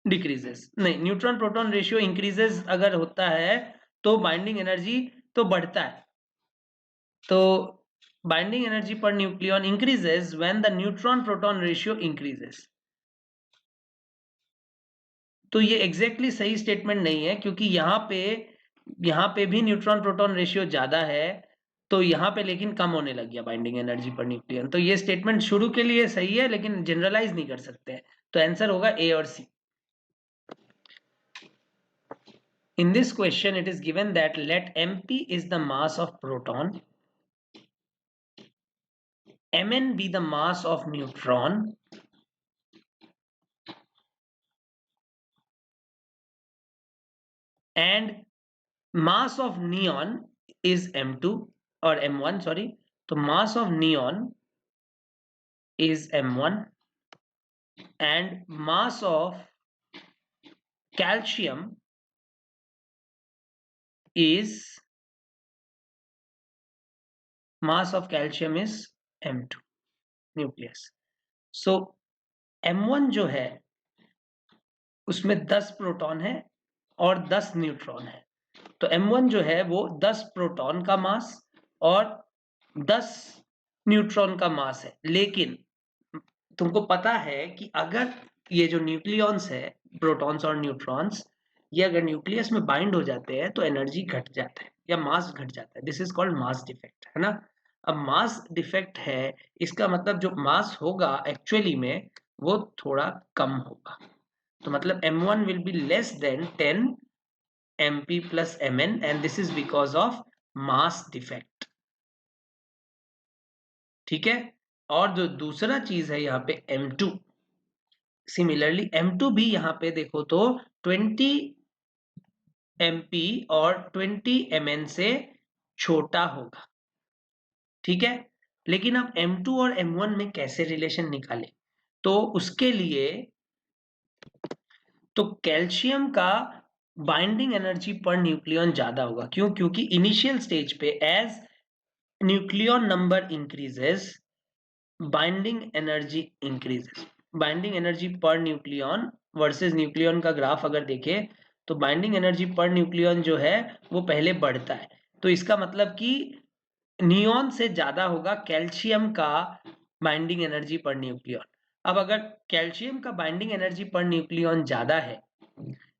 decreases, नहीं, न्यूट्रॉन प्रोटॉन रेशियो इंक्रीजेस अगर होता है तो बाइंडिंग एनर्जी तो बढ़ता है, तो binding energy per nucleon increases when the neutron proton ratio increases, तो ये एग्जैक्टली सही स्टेटमेंट नहीं है क्योंकि यहाँ पे भी न्यूट्रॉन प्रोटॉन रेशियो ज्यादा है, तो यहाँ पे लेकिन कम होने लग गया बाइंडिंग एनर्जी पर न्यूक्लियन, तो ये स्टेटमेंट शुरू के लिए सही है लेकिन जनरलाइज नहीं कर सकते हैं, तो आंसर होगा ए और सी। In this question it is given that let mp is the mass of proton Mn be the mass of neutron and mass of neon is M2 or M1, sorry. So mass of neon is M1 and mass of calcium is M2 nucleus. So M1 जो है उसमें 10 proton है और 10 neutron है. तो M1 जो है वो 10 प्रोटॉन का मास और 10 न्यूट्रॉन का मास है. लेकिन तुमको पता है कि अगर ये जो न्यूक्लियॉन्स है, प्रोटॉन्स और न्यूट्रॉन्स, ये अगर न्यूक्लियस में बाइंड हो जाते हैं तो एनर्जी घट जाता है या मास घट जाता है. This is called mass defect, है ना. अब मास डिफेक्ट है, इसका मतलब जो मास होगा एक्चुअली में वो थोड़ा कम होगा. तो मतलब M1 will be less than 10 MP plus Mn and this is because of mass defect. ठीक है. और जो दूसरा चीज है यहाँ पे M2, सिमिलरली M2 भी यहाँ पे देखो तो 20 MP और 20 Mn से छोटा होगा. ठीक है. लेकिन अब M2 और M1 में कैसे रिलेशन निकाले, तो उसके लिए तो कैल्शियम का बाइंडिंग एनर्जी पर न्यूक्लियन ज्यादा होगा. क्यों? क्योंकि इनिशियल स्टेज पे as nucleon number increases binding energy increases. Binding energy per nucleon versus nucleon का ग्राफ अगर देखें तो बाइंडिंग एनर्जी पर न्यूक्लियन जो है वो पहले बढ़ता है. तो इसका मतलब कि नियॉन से ज्यादा होगा कैल्शियम का बाइंडिंग एनर्जी पर न्यूक्लियन. अब अगर कैल्शियम का बाइंडिंग एनर्जी पर न्यूक्लियन ज्यादा है,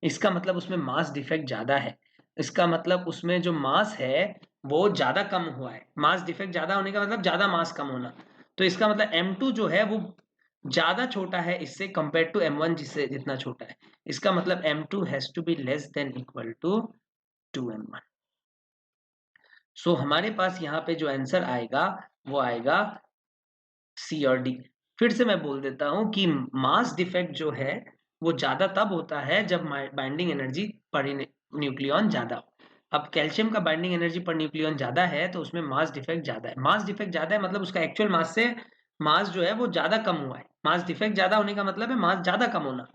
इसका मतलब उसमें मास डिफेक्ट ज्यादा है. इसका मतलब उसमें जो मास है वो ज्यादा कम हुआ है. मास डिफेक्ट ज्यादा होने का मतलब ज्यादा मास कम होना. तो इसका मतलब M2 जो है वो ज्यादा छोटा है इससे कंपेयर टू M1 जिससे जितना छोटा है. इसका मतलब M2 has to be less than equal to 2M1. So हमारे पास यहाँ पे जो आंसर आएगा वो आएगा C और D. फिर से मैं बोल देता हूं कि मास डिफेक्ट जो है वो ज्यादा तब होता है जब बाइंडिंग एनर्जी पर न्यूक्लियन ज्यादा हो. अब कैल्शियम का बाइंडिंग एनर्जी पर न्यूक्लियन ज्यादा है तो उसमें मास डिफेक्ट ज्यादा है. मास डिफेक्ट ज्यादा है मतलब उसका एक्चुअल मास से मास जो है वो ज्यादा कम हुआ है. मास डिफेक्ट ज्यादा होने का मतलब है मास ज्यादा कम होना.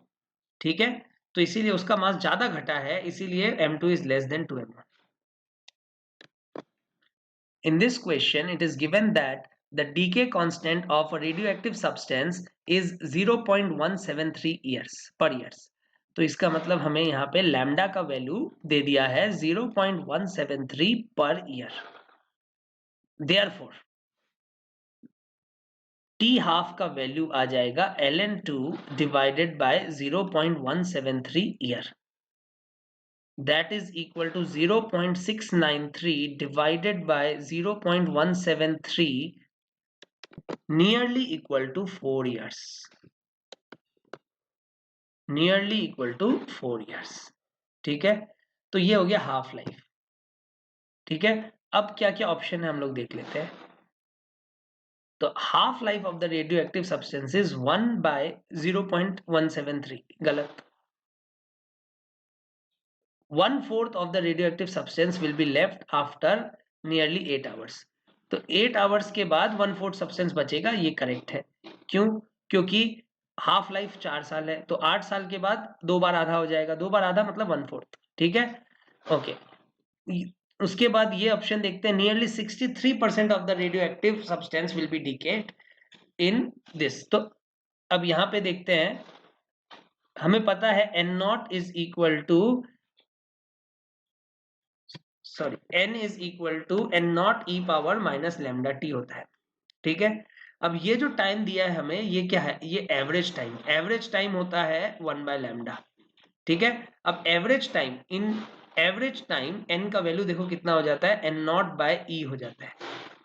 ठीक है. तो इसीलिए उसका मास ज्यादा घटा है, इसीलिए M2 is less than 2M1. In this question, it is given that the decay constant of a radioactive substance is 0.173 years per years. तो इसका मतलब हमें यहाँ पे लैम्डा का वैल्यू दे दिया है 0.173 per year. Therefore, T half का वैल्यू आ जाएगा ln2 divided by 0.173 year. That is equal to 0.693 divided by 0.173, nearly equal to 4 years. Nearly equal to 4 years. ठीक है. तो ये हो गया हाफ लाइफ. ठीक है. अब क्या क्या ऑप्शन है हम लोग देख लेते हैं. तो half life of the radio active substance is 1/0.173. गलत. 1/4 of the radioactive substance will be left after nearly 8 hours. तो 8 आवर्स के बाद 1/4 सब्सटेंस बचेगा, ये करेक्ट है. क्यों? क्योंकि हाफ लाइफ 4 साल है तो 8 साल के बाद 2 बार आधा हो जाएगा. 2 बार आधा मतलब 1/4. ठीक है. ओके. उसके बाद ये ऑप्शन देखते हैं. Nearly 63% of the radio active substance will be decade in this. तो अब यहाँ पे देखते हैं. हमें पता है N0 is equal to n is equal to n0 e power minus lambda t होता है. ठीक है. अब ये जो टाइम दिया है हमें, ये क्या है? ये एवरेज टाइम. एवरेज टाइम होता है 1/लैम्डा. ठीक है. अब एवरेज टाइम, इन एवरेज टाइम n का वैल्यू देखो कितना हो जाता है, n0/e हो जाता है.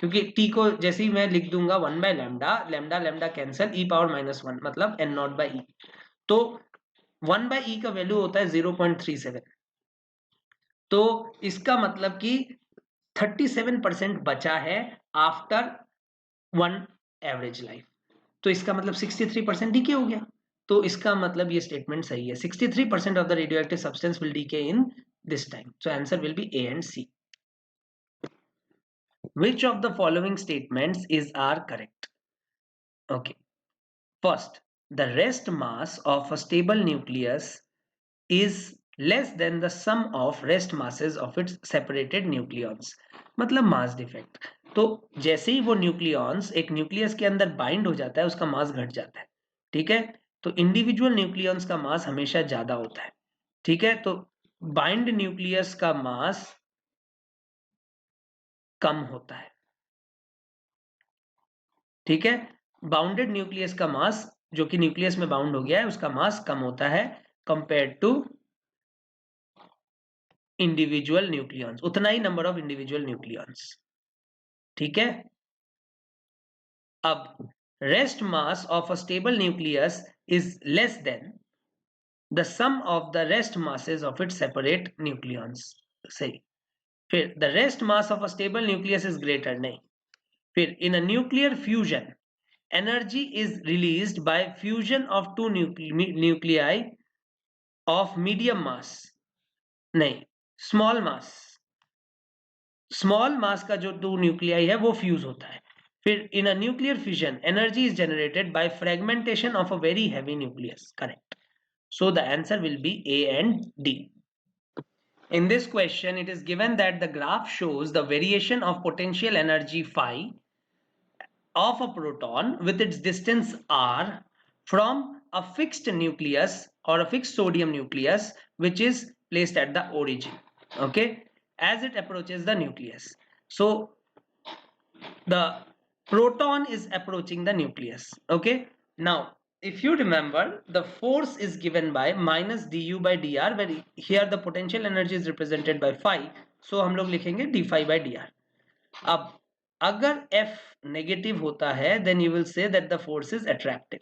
क्योंकि t को जैसे ही मैं लिख दूंगा 1/लैम्डा, lambda lambda cancel, e power -1 मतलब n0/e. तो 1/e का वैल्यू होता है 0.37. तो इसका मतलब कि 37% बचा है आफ्टर 1 एवरेज लाइफ। तो इसका मतलब 63% डीके हो गया, तो इसका मतलब ये स्टेटमेंट सही है। 63% of the radioactive substance will decay in this time, so answer will be A and C. Which of the following statements is are correct? Okay, first, the rest mass of a stable nucleus is less than the sum of rest masses of its separated nucleons. मतलब mass defect, तो जैसे ही वो nucleons एक nucleus के अंदर bind हो जाता है उसका मास घट जाता है, ठीक है। तो इंडिविजुअल न्यूक्लियॉन्स का मास हमेशा ज्यादा होता है, ठीक है। तो बाइंड न्यूक्लियस का मास कम होता है, ठीक है। बाउंडेड न्यूक्लियस का मास, जो कि न्यूक्लियस में बाउंड हो गया है, उसका मास कम होता है कंपेयर टू इंडिविजुअल न्यूक्लियॉन्स, उतना ही नंबर ऑफ इंडिविजुअल न्यूक्लियॉन्स, ठीक है। अब rest mass of a stable nucleus is less than the sum of the rest masses of its separate nucleons, सही। फिर the rest mass of a stable nucleus is greater, नहीं। फिर in a nuclear fusion energy is released by fusion of two nuclei of medium mass, नहीं, small mass का जो दो nuclei है वो फ्यूज होता है। फिर in a nuclear fusion energy is generated by fragmentation of a very heavy nucleus, correct. So the answer will be A and D. In this question, it is given that the graph shows the variation of potential energy phi of a proton with its distance r from a fixed nucleus or a fixed sodium nucleus which is placed at the origin, okay, as it approaches the nucleus. So the proton is approaching the nucleus, okay. Now if you remember, the force is given by minus du by dr, where here the potential energy is represented by phi, so हम लोग लिखेंगे d phi by dr. अब अगर F negative होता है then you will say that the force is attractive,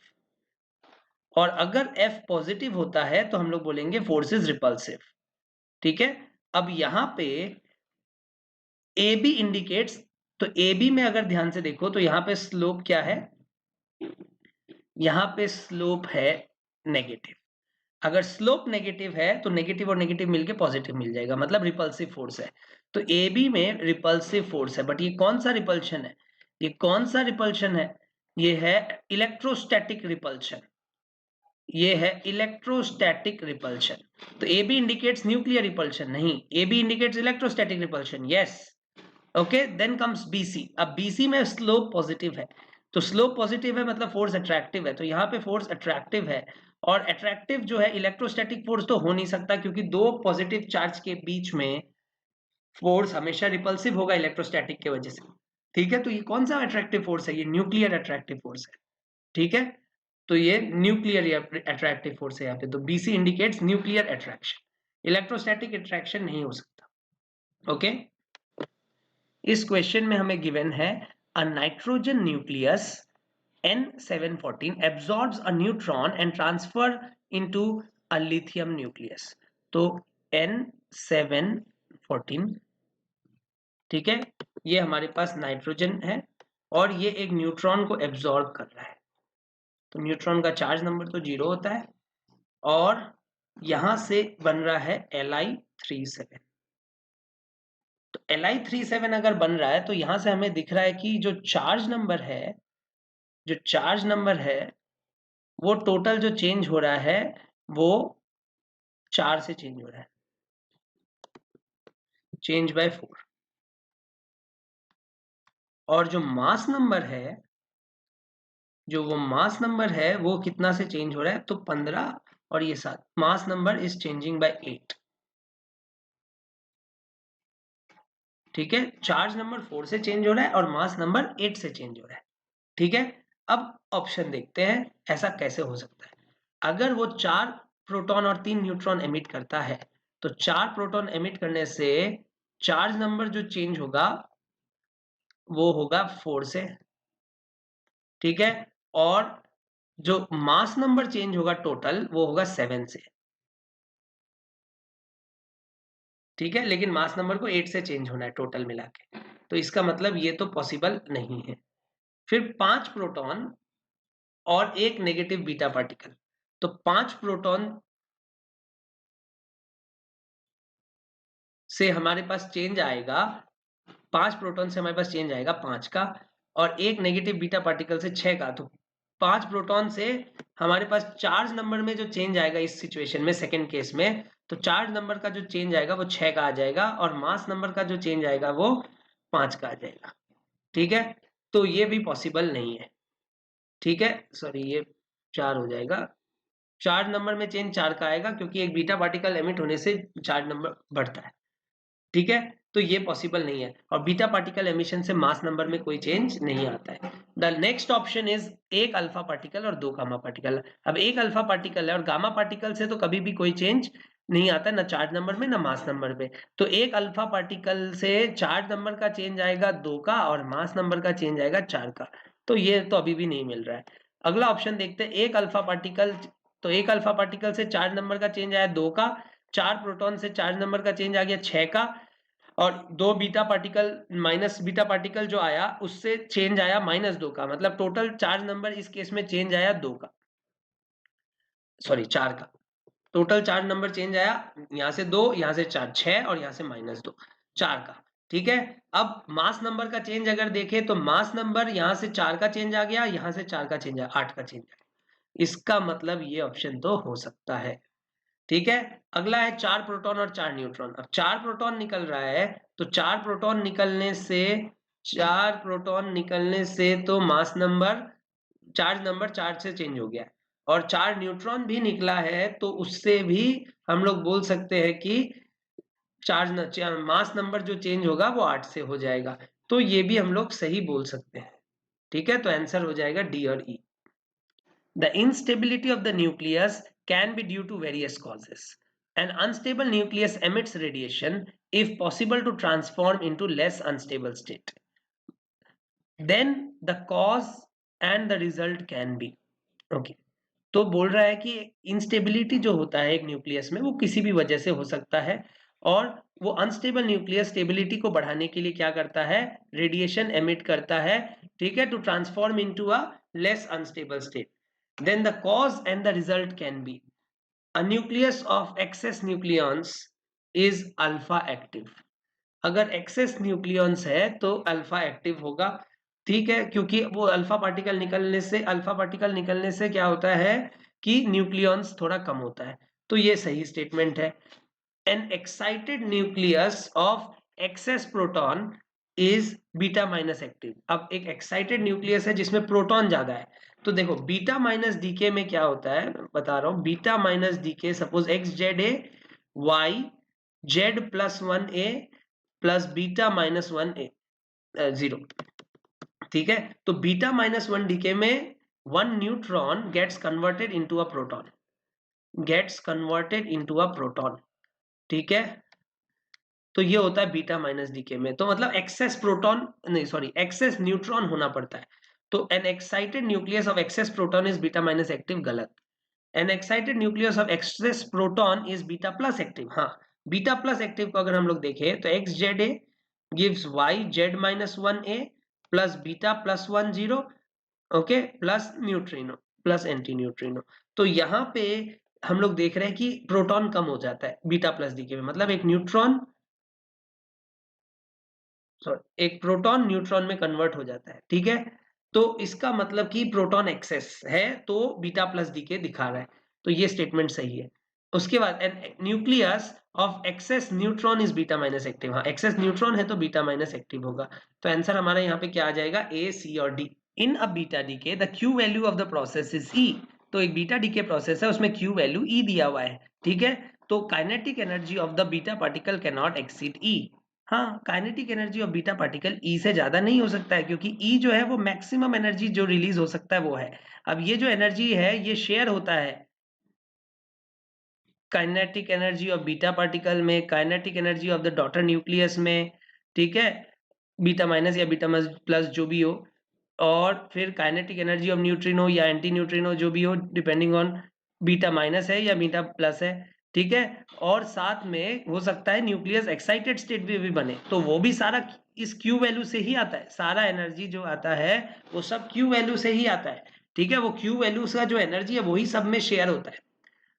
और अगर F positive होता है तो हम लोग बोलेंगे फोर्स इज रिपल्सिव, ठीक है। अब यहां पे AB इंडिकेट्स, तो AB में अगर ध्यान से देखो तो यहां पे स्लोप क्या है, यहां पे स्लोप है नेगेटिव। अगर स्लोप नेगेटिव है तो नेगेटिव और नेगेटिव मिलके पॉजिटिव मिल जाएगा, मतलब रिपल्सिव फोर्स है। तो ए बी में रिपल्सिव फोर्स है, बट ये कौन सा रिपल्शन है, ये कौन सा रिपल्शन है, ये है इलेक्ट्रोस्टैटिक रिपल्शन, ये है इलेक्ट्रोस्टैटिक रिपल्शन। तो A B indicates nuclear repulsion, नहीं, A B indicates electrostatic repulsion, yes. Okay, then comes BC. अब बीसी में स्लोप पॉजिटिव है, तो स्लोप पॉजिटिव है मतलब फोर्स अट्रैक्टिव है, तो यहाँ पे फोर्स अट्रैक्टिव है। और अट्रैक्टिव जो है इलेक्ट्रोस्टैटिक फोर्स तो हो नहीं सकता, क्योंकि दो पॉजिटिव चार्ज के बीच में फोर्स हमेशा रिपल्सिव होगा इलेक्ट्रोस्टैटिक के वजह से, ठीक है। तो ये कौन सा अट्रैक्टिव फोर्स है, ये न्यूक्लियर अट्रैक्टिव फोर्स है, ठीक है। तो ये न्यूक्लियर अट्रैक्टिव फोर्स है यहाँ पे, तो BC indicates nuclear attraction, electrostatic attraction नहीं हो सकता, ओके। इस क्वेश्चन में हमें गिवन है अ nitrogen nucleus N714 absorbs a neutron and transfer into a lithium nucleus. तो N714, ठीक है, ये हमारे पास नाइट्रोजन है और ये एक न्यूट्रॉन को एब्जॉर्ब कर रहा है। तो न्यूट्रॉन का चार्ज नंबर तो 0 होता है और यहां से बन रहा है Li37। तो Li37 अगर बन रहा है तो यहां से हमें दिख रहा है कि जो चार्ज नंबर है, जो चार्ज नंबर है वो टोटल जो चेंज हो रहा है वो 4 से चेंज हो रहा है, चेंज बाय 4। और जो मास नंबर है, जो वो मास नंबर है वो कितना से चेंज हो रहा है, तो 15 और ये 7, mass number is changing by 8, ठीक है। चार्ज नंबर 4 से चेंज हो रहा है और मास नंबर 8 से चेंज हो रहा है, ठीक है। अब ऑप्शन देखते हैं ऐसा कैसे हो सकता है। अगर वो 4 प्रोटॉन और 3 न्यूट्रॉन एमिट करता है, तो 4 प्रोटॉन एमिट करने से चार्ज नंबर जो चेंज होगा वो होगा 4 से, ठीक है। और जो मास नंबर चेंज होगा टोटल वो होगा 7 से, ठीक है। लेकिन मास नंबर को 8 से चेंज होना है टोटल मिला के, तो इसका मतलब ये तो पॉसिबल नहीं है। फिर 5 प्रोटॉन और एक नेगेटिव बीटा पार्टिकल। तो 5 प्रोटॉन से हमारे पास चेंज आएगा, 5 प्रोटॉन से हमारे पास चेंज आएगा 5 का, और एक नेगेटिव बीटा पार्टिकल से 6 का। तो 5 प्रोटॉन से हमारे पास चार्ज नंबर में जो चेंज आएगा इस सिचुएशन में, सेकेंड केस में, तो चार्ज नंबर का जो चेंज आएगा वो 6 का आ जाएगा, और मास नंबर का जो चेंज आएगा वो 5 का आ जाएगा। ठीक है, तो ये भी पॉसिबल नहीं है। ठीक है, सॉरी, ये 4 हो जाएगा। चार्ज नंबर में चेंज 4 का आएगा, क्योंकि एक बीटा पार्टिकल एमिट होने से चार्ज नंबर बढ़ता है। ठीक है, तो ये पॉसिबल नहीं है, और बीटा पार्टिकल एमिशन से मास नंबर में कोई चेंज नहीं आता है। द नेक्स्ट ऑप्शन इज एक अल्फा पार्टिकल और 2 गामा पार्टिकल। अब एक अल्फा पार्टिकल है और गामा पार्टिकल से तो कभी भी कोई चेंज नहीं आता, ना चार्ज नंबर में ना मास नंबर पे। तो एक अल्फा पार्टिकल से चार्ज नंबर का चेंज आएगा 2 का, और मास नंबर का चेंज आएगा 4 का। तो ये तो अभी भी नहीं मिल रहा है। अगला ऑप्शन देखते हैं, एक अल्फा पार्टिकल। तो एक अल्फा पार्टिकल से चार्ज नंबर का चेंज आया 2 का, 4 प्रोटॉन से चार्ज नंबर का चेंज आ गया 6 का, और 2 beta particle, minus beta particle जो आया उससे चेंज आया -2 का। मतलब टोटल चार्ज नंबर इस केस में चेंज आया 2 का, सॉरी 4 का। टोटल चार्ज नंबर चेंज आया, यहां से 2, यहां से 4, 6, और यहां से -2, 4 का। ठीक है, अब मास नंबर का चेंज अगर देखें तो मास नंबर यहां से 4 का चेंज आ गया, यहां से 4 का चेंज आया, 8 का चेंज आया। इसका मतलब ये ऑप्शन तो हो सकता है। ठीक है, अगला है 4 प्रोटॉन और 4 न्यूट्रॉन। अब 4 प्रोटॉन निकल रहा है, तो 4 प्रोटॉन निकलने से, 4 प्रोटॉन निकलने से तो मास नंबर, चार्ज नंबर 4 से चेंज हो गया है, और 4 न्यूट्रॉन भी निकला है, तो उससे भी हम लोग बोल सकते हैं कि मास नंबर जो चेंज होगा वो 8 से हो जाएगा। तो ये भी हम लोग सही बोल सकते हैं। ठीक है, तो आंसर हो जाएगा डी और ई। The instability of the nucleus can be due to various causes. An unstable nucleus emits radiation if possible to transform into less unstable state. Then the cause and the result can be. Okay. तो बोल रहा है कि instability जो होता है एक nucleus में वो किसी भी वजह से हो सकता है, और वो अनस्टेबल न्यूक्लियस स्टेबिलिटी को बढ़ाने के लिए क्या करता है, रेडिएशन एमिट करता है। ठीक है, to transform into a less unstable state. Then the cause and the result can be a nucleus of excess nucleons is alpha active. अगर excess nucleons है तो अल्फा एक्टिव होगा। ठीक है, क्योंकि वो अल्फा पार्टिकल निकलने से क्या होता है कि न्यूक्लियॉन्स थोड़ा कम होता है। तो ये सही स्टेटमेंट है। An excited nucleus of excess proton is beta minus active. अब एक एक्साइटेड न्यूक्लियस है जिसमें प्रोटॉन ज्यादा है, तो देखो बीटा माइनस डीके में क्या होता है, बता रहा हूं। Beta minus decay, suppose X Z A Y Z +1 A plus beta -1 A 0। ठीक है, तो बीटा -1 डीके में 1 neutron gets converted into a proton. ठीक है, तो ये होता है बीटा माइनस डीके में। तो मतलब एक्सेस प्रोटॉन, नहीं सॉरी, एक्सेस न्यूट्रॉन होना पड़ता है। तो an excited nucleus of excess proton is beta minus active, गलत। An excited nucleus of excess proton is beta plus active. हाँ, बीटा प्लस एक्टिव को अगर हम लोग देखें तो X Z A gives Y Z -1 A plus beta +1 0, okay, plus neutrino plus anti neutrino. तो यहाँ पे हम लोग देख रहे हैं कि प्रोटॉन कम हो जाता है बीटा प्लस डीके में, मतलब एक प्रोटॉन न्यूट्रॉन में कन्वर्ट हो जाता है। ठीक है, तो इसका मतलब कि प्रोटॉन एक्सेस है तो बीटा प्लस डीके दिखा रहा है, तो ये स्टेटमेंट सही है। उसके बाद nucleus of excess neutron is beta minus active. हाँ, एक्सेस न्यूट्रॉन है तो बीटा माइनस एक्टिव होगा। तो आंसर हमारा यहाँ पे क्या आ जाएगा, ए, सी और D. In a beta decay the Q value of the process is E. तो एक बीटा डीके प्रोसेस है, उसमें क्यू वैल्यू ई दिया हुआ है। ठीक है, तो kinetic energy of the beta particle cannot exceed E. हाँ, kinetic energy of beta particle E से ज्यादा नहीं हो सकता है, क्योंकि ई जो है वो मैक्सिमम एनर्जी जो रिलीज हो सकता है वो है। अब ये जो एनर्जी है ये शेयर होता है kinetic energy of beta particle में, kinetic energy of the daughter nucleus में। ठीक है, बीटा माइनस या बीटा प्लस जो भी हो, और फिर काइनेटिक एनर्जी ऑफ न्यूट्रिनो या एंटी न्यूट्रिनो जो भी हो, डिपेंडिंग ऑन बीटा माइनस है या बीटा प्लस है। ठीक है, और साथ में हो सकता है न्यूक्लियस एक्साइटेड स्टेट भी बने, तो वो भी सारा इस Q वैल्यू से ही आता है, सारा एनर्जी जो आता है वो सब Q वैल्यू से ही आता है, ठीक है। वो Q वैल्यू का जो एनर्जी है वही सब में शेयर होता है।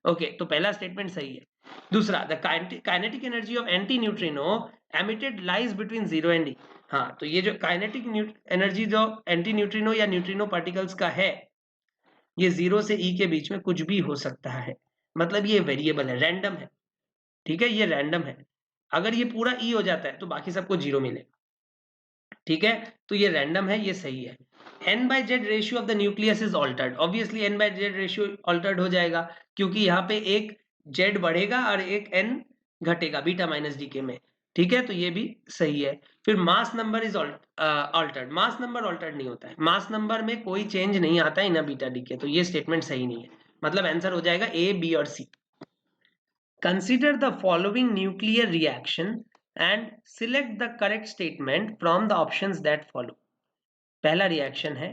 ओके, तो पहला स्टेटमेंट सही है। दूसरा, the kinetic energy of anti neutrino emitted lies between 0 and E। हाँ, तो ये जो काइनेटिक एनर्जी जो एंटी न्यूट्रिनो या न्यूट्रिनो पार्टिकल्स का है, ये 0 से E के बीच में कुछ भी हो सकता है, मतलब ये वेरिएबल है, रैंडम है, ठीक है, ये रैंडम है। अगर ये पूरा E हो जाता है तो बाकी सबको 0 मिलेगा, ठीक है, तो ये रैंडम है, ये सही है। n/z ratio of the nucleus is altered, obviously n/z ratio altered हो जाएगा, क्योंकि यहाँ पे एक z बढ़ेगा और एक n घटेगा बीटा माइनस डीके में, ठीक है, तो ये भी सही है। फिर मास number is altered, mass number altered नहीं होता है, मास नंबर में कोई चेंज नहीं आता है इन बीटा डीके, तो ये स्टेटमेंट सही नहीं है, मतलब आंसर हो जाएगा ए, बी और C. Consider the following nuclear reaction and select the correct statement from the options that follow। पहला रिएक्शन है,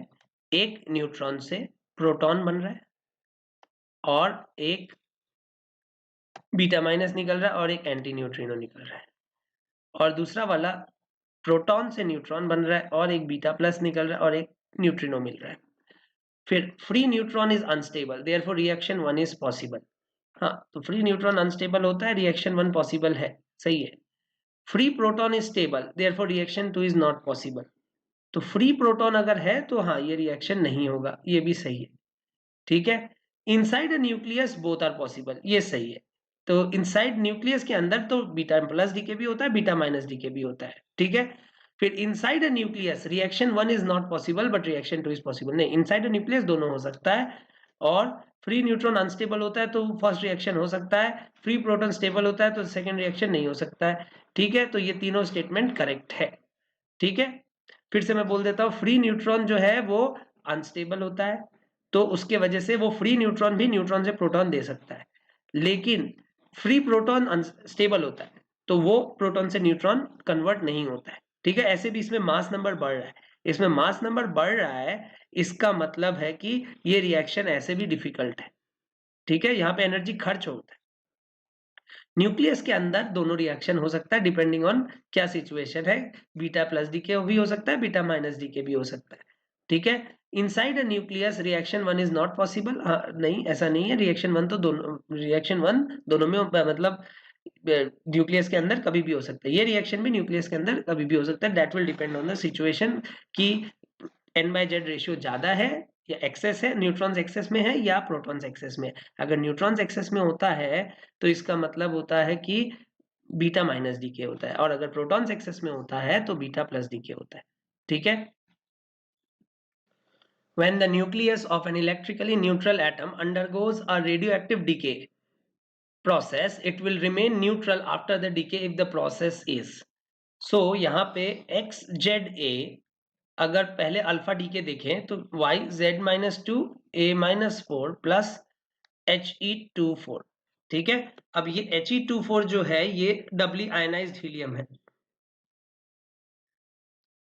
एक न्यूट्रॉन से प्रोटॉन बन रहा है और एक बीटा माइनस निकल रहा है और एक एंटी न्यूट्रिनो निकल रहा है, और दूसरा वाला प्रोटॉन से न्यूट्रॉन बन रहा है और एक बीटा प्लस निकल रहा है और एक न्यूट्रिनो मिल रहा है। फिर free neutron is unstable, therefore reaction 1 is possible. हाँ, तो फ्री न्यूट्रॉन अनस्टेबल होता है, रिएक्शन 1 पॉसिबल है, सही है। Free proton is stable, therefore reaction 2 is not possible. तो फ्री प्रोटॉन अगर है तो हाँ, ये रिएक्शन नहीं होगा, ये भी सही है, ठीक है। Inside a nucleus both are possible, ये सही है। तो इनसाइड न्यूक्लियस के अंदर तो बीटा प्लस डीके भी होता है, बीटा माइनस डीके भी होता है, ठीक है। फिर inside a nucleus reaction 1 is not possible but reaction 2 is possible, नहीं, इनसाइड अ न्यूक्लियस दोनों हो सकता है। और फ्री न्यूट्रॉन अनस्टेबल होता है तो फर्स्ट रिएक्शन हो सकता है, फ्री प्रोटॉन स्टेबल होता है तो सेकंड रिएक्शन नहीं हो सकता है, ठीक है। तो ये तीनों स्टेटमेंट करेक्ट है, ठीक है। फिर से मैं बोल देता हूँ, फ्री न्यूट्रॉन जो है वो अनस्टेबल होता है, तो उसके वजह से वो फ्री न्यूट्रॉन भी न्यूट्रॉन से प्रोटॉन दे सकता है, लेकिन फ्री प्रोटॉन अनस्टेबल होता है तो वो प्रोटॉन से न्यूट्रॉन कन्वर्ट नहीं होता है, ठीक है। ऐसे भी इसमें मास नंबर बढ़ रहा है, इसमें मास नंबर बढ़ रहा है, इसका मतलब है कि ये रिएक्शन ऐसे भी डिफिकल्ट है, ठीक है, यहाँ पे एनर्जी खर्च होता है। न्यूक्लियस के अंदर दोनों रिएक्शन हो सकता है डिपेंडिंग ऑन क्या सिचुएशन है, बीटा प्लस डीके भी हो सकता है, बीटा माइनस डीके भी हो सकता है, ठीक है। Inside a nucleus reaction 1 is not possible, नहीं, ऐसा नहीं है, रिएक्शन 1 तो दोनों में मतलब न्यूक्लियस के अंदर कभी भी हो सकता है, ये रिएक्शन भी न्यूक्लियस के अंदर कभी भी हो सकता है, that will depend on the situation कि n/z रेशियो ज्यादा है या एक्सेस है, न्यूट्रॉन्स एक्सेस में है या प्रोटॉन्स एक्सेस में। अगर न्यूट्रॉन्स एक्सेस में होता है तो इसका मतलब होता है कि बीटा माइनस डीके होता है, और अगर प्रोटॉन्स एक्सेस में होता है तो बीटा प्लस डीके होता है, ठीक है। When the nucleus of an electrically neutral atom undergoes a radioactive decay process, it will remain neutral after the decay if the process is। So यहाँ पे XZA अगर पहले अल्फा डीके देखें तो YZ-2 A-4 प्लस He24, ठीक है। अब ये He24 जो है ये डबली आयनाइज्ड हीलियम है,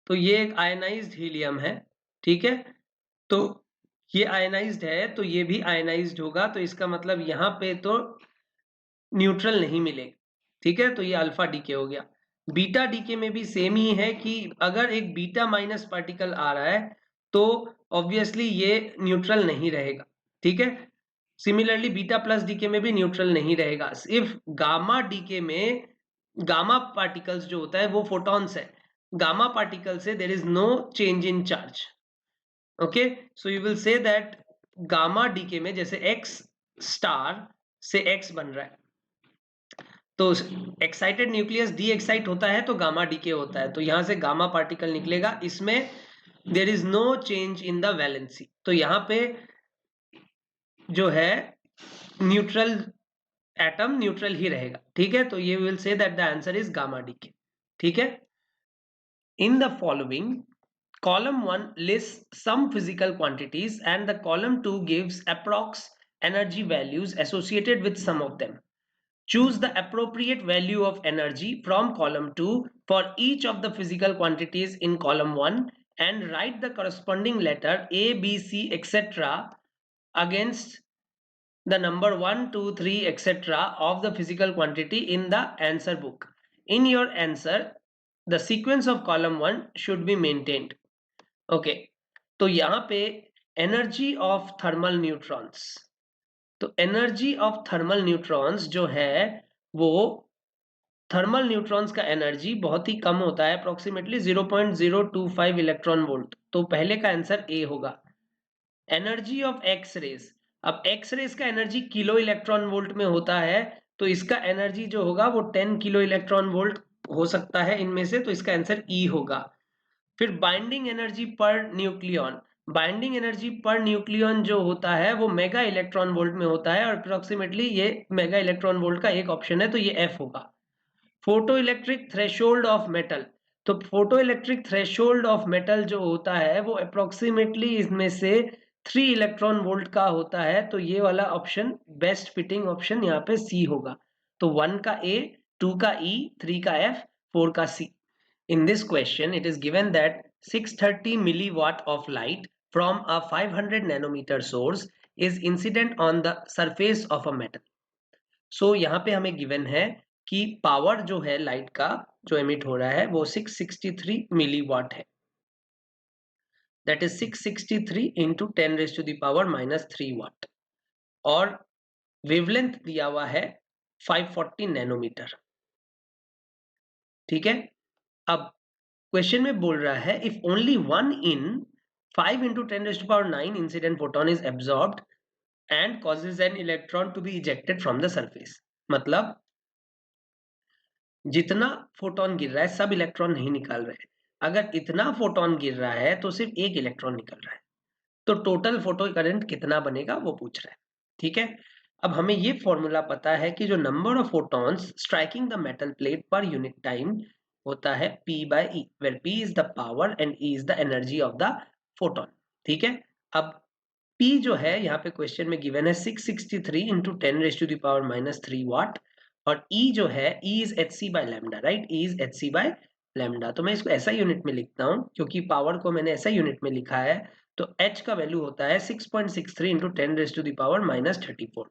तो ये एक आयनाइज्ड हीलियम है, ठीक है। तो ये आयनाइज्ड है तो ये भी आयनाइज्ड होगा, तो इसका मतलब यहाँ पे तो न्यूट्रल नहीं मिलेगा, ठीक है, तो ये अल्फा डीके हो गया। बीटा डीके में भी सेम ही है कि अगर एक बीटा माइनस पार्टिकल आ रहा है तो ऑब्वियसली ये न्यूट्रल नहीं रहेगा, ठीक है। सिमिलरली बीटा प्लस डीके में भी न्यूट्रल नहीं रहेगा, सिर्फ गामा डीके में गामा पार्टिकल्स जो होता है वो फोटॉन्स है, गामा पार्टिकल से there is no change in charge, okay. So you will say that gamma decay में जैसे एक्स स्टार से एक्स बन रहा है, तो एक्साइटेड न्यूक्लियस डी एक्साइट होता है तो गामा डीके होता है, तो यहां से गामा पार्टिकल निकलेगा, इसमें there is no change in the valency, तो यहां पे जो है न्यूट्रल एटम न्यूट्रल ही रहेगा, ठीक है। तो ये will say that the answer is gamma decay, ठीक है। In the following column 1 lists some physical quantities and the column 2 gives approx energy values associated with some of them। Choose the appropriate value of energy from column 2 for each of the physical quantities in column 1 and write the corresponding letter A, B, C, etc. against the number 1, 2, 3, etc. of the physical quantity in the answer book। In your answer, the sequence of column 1 should be maintained. Okay, तो यहाँ पे energy of thermal neutrons, तो energy of thermal neutrons जो है वो thermal neutrons का energy बहुत ही कम होता है, अप्रोक्सीमेटली 0.025 इलेक्ट्रॉन वोल्ट। तो पहले का आंसर ए होगा। एनर्जी ऑफ एक्स रेज, अब एक्स रेज का एनर्जी किलो इलेक्ट्रॉन वोल्ट में होता है, तो इसका एनर्जी जो होगा वो 10 किलो इलेक्ट्रॉन वोल्ट हो सकता है इनमें से, तो इसका आंसर ई होगा। फिर binding energy per nucleon, binding energy per nucleon जो होता है वो मेगा इलेक्ट्रॉन वोल्ट में होता है, और अप्रोक्सीमेटली ये मेगा इलेक्ट्रॉन वोल्ट का एक ऑप्शन है, तो ये एफ होगा। Photoelectric threshold of metal, तो photoelectric threshold of metal जो होता है वो अप्रोक्सीमेटली इसमें से 3 इलेक्ट्रॉन वोल्ट का होता है, तो ये वाला ऑप्शन बेस्ट फिटिंग ऑप्शन यहाँ पे सी होगा। तो 1 का ए, 2 का ई, 3 का एफ, 4 का सी। In this question, it is given that 630 milliwatt of light from a 500 nanometer source is incident on the surface of a metal. So यहाँ पे हमें given है कि पावर जो है लाइट का जो एमिट हो रहा है वो 663 मिलीवाट है, that is 663 into 10 raise to the power -3 watt, और वेवलेंथ दिया हुआ है 540 नैनोमीटर। ठीक है, अब क्वेश्चन में बोल रहा है if only 1 in 5 into 10 raised to power 9 incident photon is absorbed and causes an electron to be ejected from the surface, मतलब जितना फोटोन गिर रहा है सब इलेक्ट्रॉन नहीं निकाल रहे, अगर इतना फोटोन गिर रहा है तो सिर्फ एक इलेक्ट्रॉन निकल रहा है, तो टोटल फोटो करंट कितना बनेगा वो पूछ रहा है। ठीक है, अब हमें ये फॉर्मूला पता है कि जो number of photons striking the metal plate पर यूनिट टाइम होता है P by E, where P is the power and E is the energy of the photon। ठीक है, अब P जो है यहाँ पे क्वेश्चन में गिवन है 663 into 10 raised to the power -3 watt, और E जो है E is hc by lambda, right, E is hc by lambda। तो मैं इसको ऐसा यूनिट में लिखता हूँ क्योंकि पावर को मैंने ऐसा यूनिट में लिखा है, तो H का वैल्यू होता है 6.63 into 10 raised to the power -34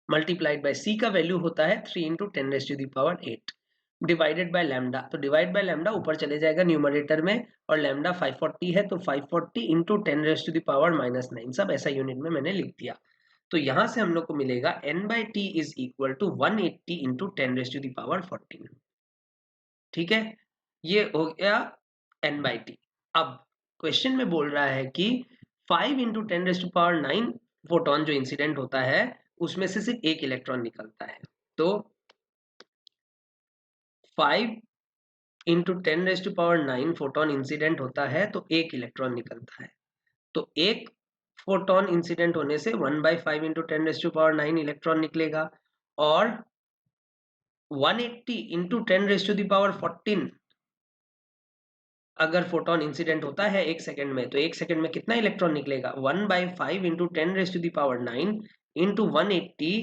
multiplied by C का वैल्यू होता है 3 into 10 raised to the power 8 divided by lambda, तो डिवाइड बाय लैम्डा ऊपर चले जाएगा न्यूमरेटर में, और लैम्डा 540 है तो 540 into 10 raise to the power -9, सब ऐसा यूनिट में मैंने लिख दिया। तो यहां से हम लोग को मिलेगा n/t is equal to 180 into 10 raise to the power 14। ठीक है, ये हो गया n/t। अब क्वेश्चन में बोल रहा है कि 5 into 10 raise to power 9 photon जो इंसिडेंट होता है उसमें से सिर्फ एक इलेक्ट्रॉन निकलता है, तो 5 into 10 raise to power 9 photon incident होता है तो एक इलेक्ट्रॉन निकलता है, तो एक फोटोन इंसिडेंट होने से 1/5 into 10 raise to power 9 electron निकलेगा, और 180 into 10 raise to the power 14 अगर फोटोन इंसिडेंट होता है एक सेकंड में, तो एक सेकंड में कितना इलेक्ट्रॉन निकलेगा 1/5 into 10 raise to the power 9 into 180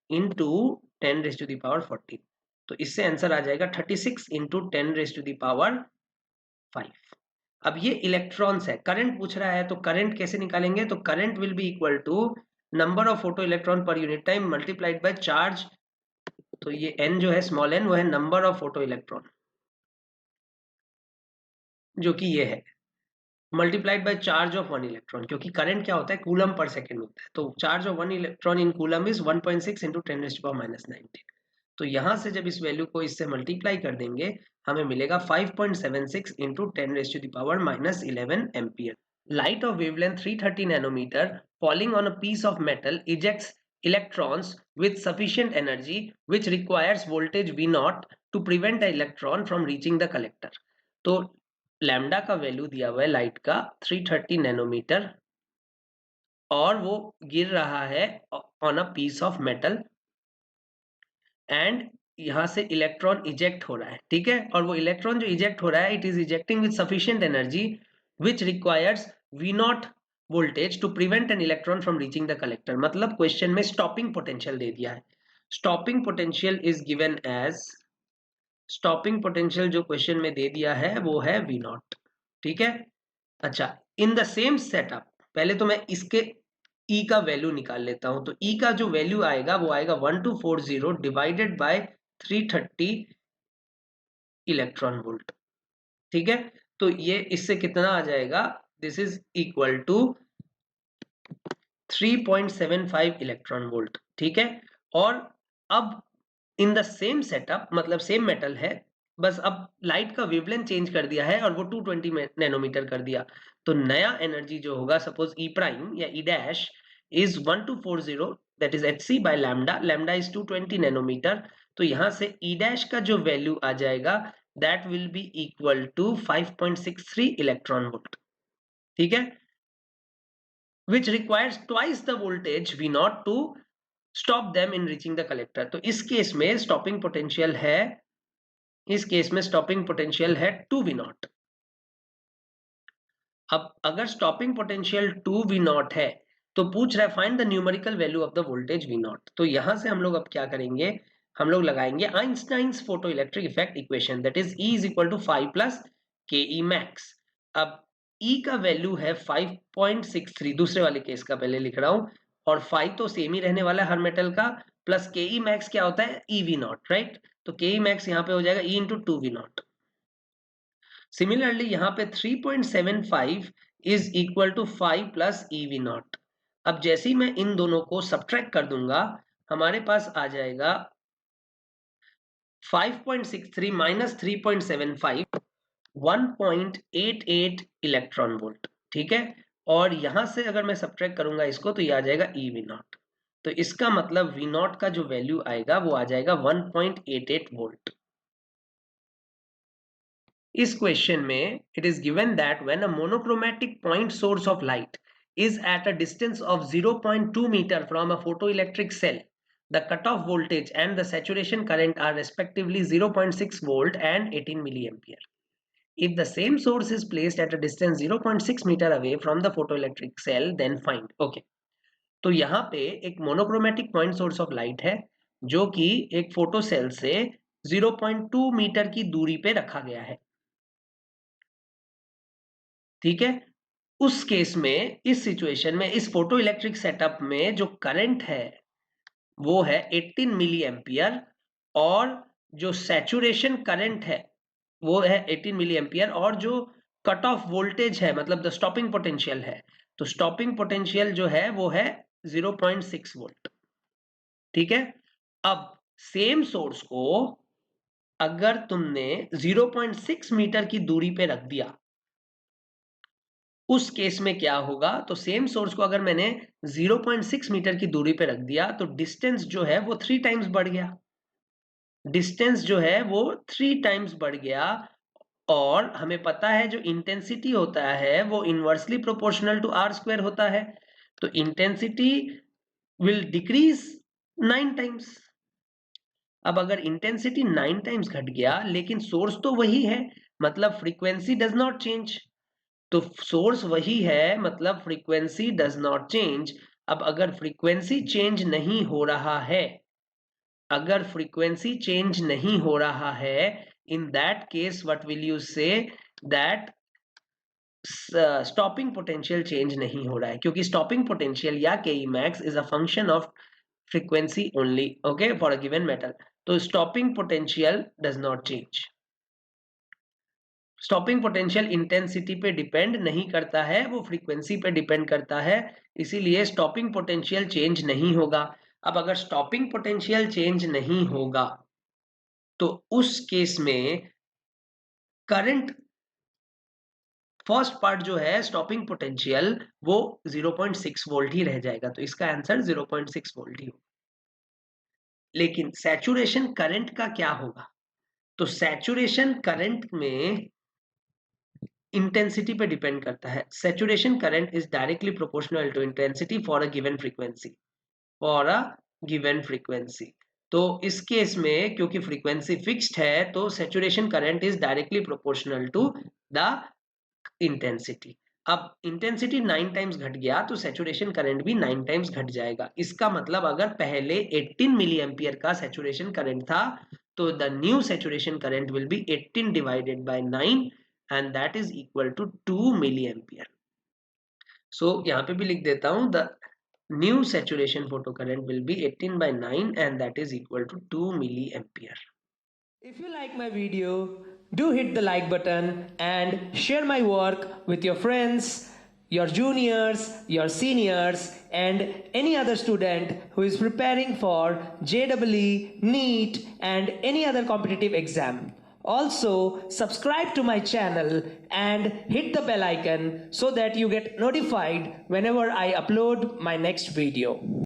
into 10 raise to the power 14, तो इससे आंसर आ जाएगा 36 into 10 raise to the power 5। अब ये इलेक्ट्रॉन्स है, करंट पूछ रहा है, तो करंट कैसे निकालेंगे, तो current will be equal to number of photo electron per unit time multiplied by charge, तो ये n जो है स्मॉल n वो है नंबर ऑफ फोटो इलेक्ट्रॉन जो कि ये है, multiplied by charge of 1 electron, क्योंकि करंट क्या होता है कूलम पर सेकंड होता है, तो charge of 1 electron in coulomb is 1.6 into 10 raise to power -19। तो यहां से जब इस वैल्यू को इससे मल्टीप्लाई कर देंगे हमें मिलेगा 5.76 into 10 raise to the power -11 ampere. Light of wavelength 330 nanometer falling on a piece of metal ejects electrons with sufficient energy which requires voltage V0 to prevent an electron from reaching the collector। तो lambda का value दिया हुआ है light का 330 nanometre, और वो गिर रहा है on a piece of metal, and यहां से इलेक्ट्रॉन इजेक्ट हो रहा है। ठीक है, और वो इलेक्ट्रॉन जो इजेक्ट हो रहा है it is ejecting with sufficient energy which requires V0 voltage to prevent an electron from reaching the collector, मतलब क्वेश्चन में स्टॉपिंग पोटेंशियल दे दिया है। Stopping potential is given as, stopping potential जो क्वेश्चन में दे दिया है वो है V0। ठीक है, अच्छा, इन द सेम सेटअप पहले तो मैं इसके E का वैल्यू निकाल लेता हूं, तो E का जो वैल्यू आएगा वो आएगा 1240 डिवाइडेड बाय 330 इलेक्ट्रॉन वोल्ट। ठीक है, तो ये इससे कितना आ जाएगा, this is equal to 3.75 electron volt. ठीक है, और अब इन द सेम सेटअप, मतलब सेम मेटल है, बस अब लाइट का वेवलेंथ चेंज कर दिया है और वो 220 नैनोमीटर कर दिया, तो नया एनर्जी जो होगा, सपोज ई प्राइम या E dash is 1240, that is H C by lambda, lambda is 220 nanometer, तो यहां से ई डैश का जो वैल्यू आ जाएगा that will be equal to 5.63 electron volt. ठीक है, which requires twice the voltage V naught to stop them in reaching the collector। तो इस केस में स्टॉपिंग पोटेंशियल है, इस केस में स्टॉपिंग पोटेंशियल है 2 V naught। अब अगर स्टॉपिंग पोटेंशियल 2 V naught है तो पूछ रहा है find the numerical value of the voltage V naught। तो यहां से हम लोग अब क्या करेंगे, हम लोग लगाएंगे Einstein's photo electric effect equation, that is E is equal to 5 plus K E max. अब E का वैल्यू है 5.63, दूसरे वाले केस का पहले लिख रहा हूं, और 5 तो सेम ही रहने वाला है हर मेटल का, प्लस के ई मैक्स क्या होता है, ई वी नॉट, राइट। तो के ई मैक्स यहाँ पे हो जाएगा E into 2 V naught. Similarly यहाँ पे 3.75 is equal to 5 plus E V naught. अब जैसे ही मैं इन दोनों को सब्ट्रैक्ट कर दूंगा, हमारे पास आ जाएगा 5.63 माइनस 3.75, 1.88 इलेक्ट्रॉन वोल्ट। ठीक है, और यहां से अगर मैं सब्ट्रैक्ट करूंगा इसको तो ये आ जाएगा ई वी नॉट। तो इसका मतलब वी नॉट का जो वैल्यू आएगा वो आ जाएगा 1.88 वोल्ट। इस क्वेश्चन में it is given that when a monochromatic point source of light is at a distance of 0.2 meter from a photoelectric cell, the cutoff voltage and the saturation current are respectively 0.6 volt and 18 milliampere. If the same source is placed at a distance 0.6 meter away from the photoelectric cell, then find. Okay, तो यहाँ पे एक monochromatic point source of light है जो कि एक photo cell से 0.2 metre की दूरी पे रखा गया है। ठीक है, उस केस में, इस सिचुएशन में, इस फोटो इलेक्ट्रिक सेटअप में जो करंट है वो है 18 मिली एम्पियर, और जो सैचुरेशन करंट है वो है 18 मिली एम्पियर, और जो कट ऑफ वोल्टेज है, मतलब द स्टॉपिंग पोटेंशियल है, तो स्टॉपिंग पोटेंशियल जो है वो है 0.6 वोल्ट। ठीक है, अब सेम सोर्स को अगर तुमने 0.6 मीटर की दूरी पे रख दिया, उस केस में क्या होगा, तो सेम सोर्स को अगर मैंने 0.6 मीटर की दूरी पे रख दिया तो डिस्टेंस जो है वो 3 टाइम्स बढ़ गया, डिस्टेंस जो है वो 3 टाइम्स बढ़ गया, और हमें पता है जो इंटेंसिटी होता है वो inversely proportional to R square होता है, तो इंटेंसिटी विल डिक्रीज 9 टाइम्स। अब अगर इंटेंसिटी 9 टाइम्स घट गया लेकिन सोर्स तो वही है, मतलब फ्रीक्वेंसी डज नॉट चेंज, तो सोर्स वही है मतलब फ्रीक्वेंसी डज नॉट चेंज। अब अगर फ्रीक्वेंसी चेंज नहीं हो रहा है, अगर फ्रीक्वेंसी चेंज नहीं हो रहा है, in that case what will you say, that stopping potential change नहीं हो रहा है, क्योंकि स्टॉपिंग पोटेंशियल या K E max is a function of frequency only, okay, for a given metal. तो stopping potential does not change, stopping potential intensity पे depend नहीं करता है, वो फ्रीक्वेंसी पे डिपेंड करता है, इसीलिए स्टॉपिंग पोटेंशियल चेंज नहीं होगा। अब अगर स्टॉपिंग पोटेंशियल चेंज नहीं होगा तो उस केस में करंट, फर्स्ट पार्ट जो है स्टॉपिंग पोटेंशियल, वो 0.6 वोल्ट ही रह जाएगा, तो इसका आंसर 0.6 वोल्ट ही होगा। लेकिन सैचुरेशन करंट का क्या होगा, तो सैचुरेशन करंट में इंटेंसिटी पे डिपेंड करता है। Saturation current is directly proportional to intensity for a given frequency, for a given frequency. तो इस केस में क्योंकि फ्रीक्वेंसी फिक्स्ड है तो saturation current is directly proportional to the intensity. अब इंटेंसिटी 9 टाइम्स घट गया तो सैचुरेशन करंट भी 9 टाइम्स घट जाएगा। इसका मतलब अगर पहले 18 मिली एम्पियर का सैचुरेशन करंट था तो the new saturation current will B 18 divided by 9 and that is equal to 2 milliampere. So यहाँ पे भी लिख देता हूँ, the new saturation photocurrent will be 18 by 9 and that is equal to 2 milliampere. If you like my video, do hit the like button and share my work with your friends, your juniors, your seniors, and any other student who is preparing for JEE, NEET, and any other competitive exam. Also, subscribe to my channel and hit the bell icon so that you get notified whenever I upload my next video.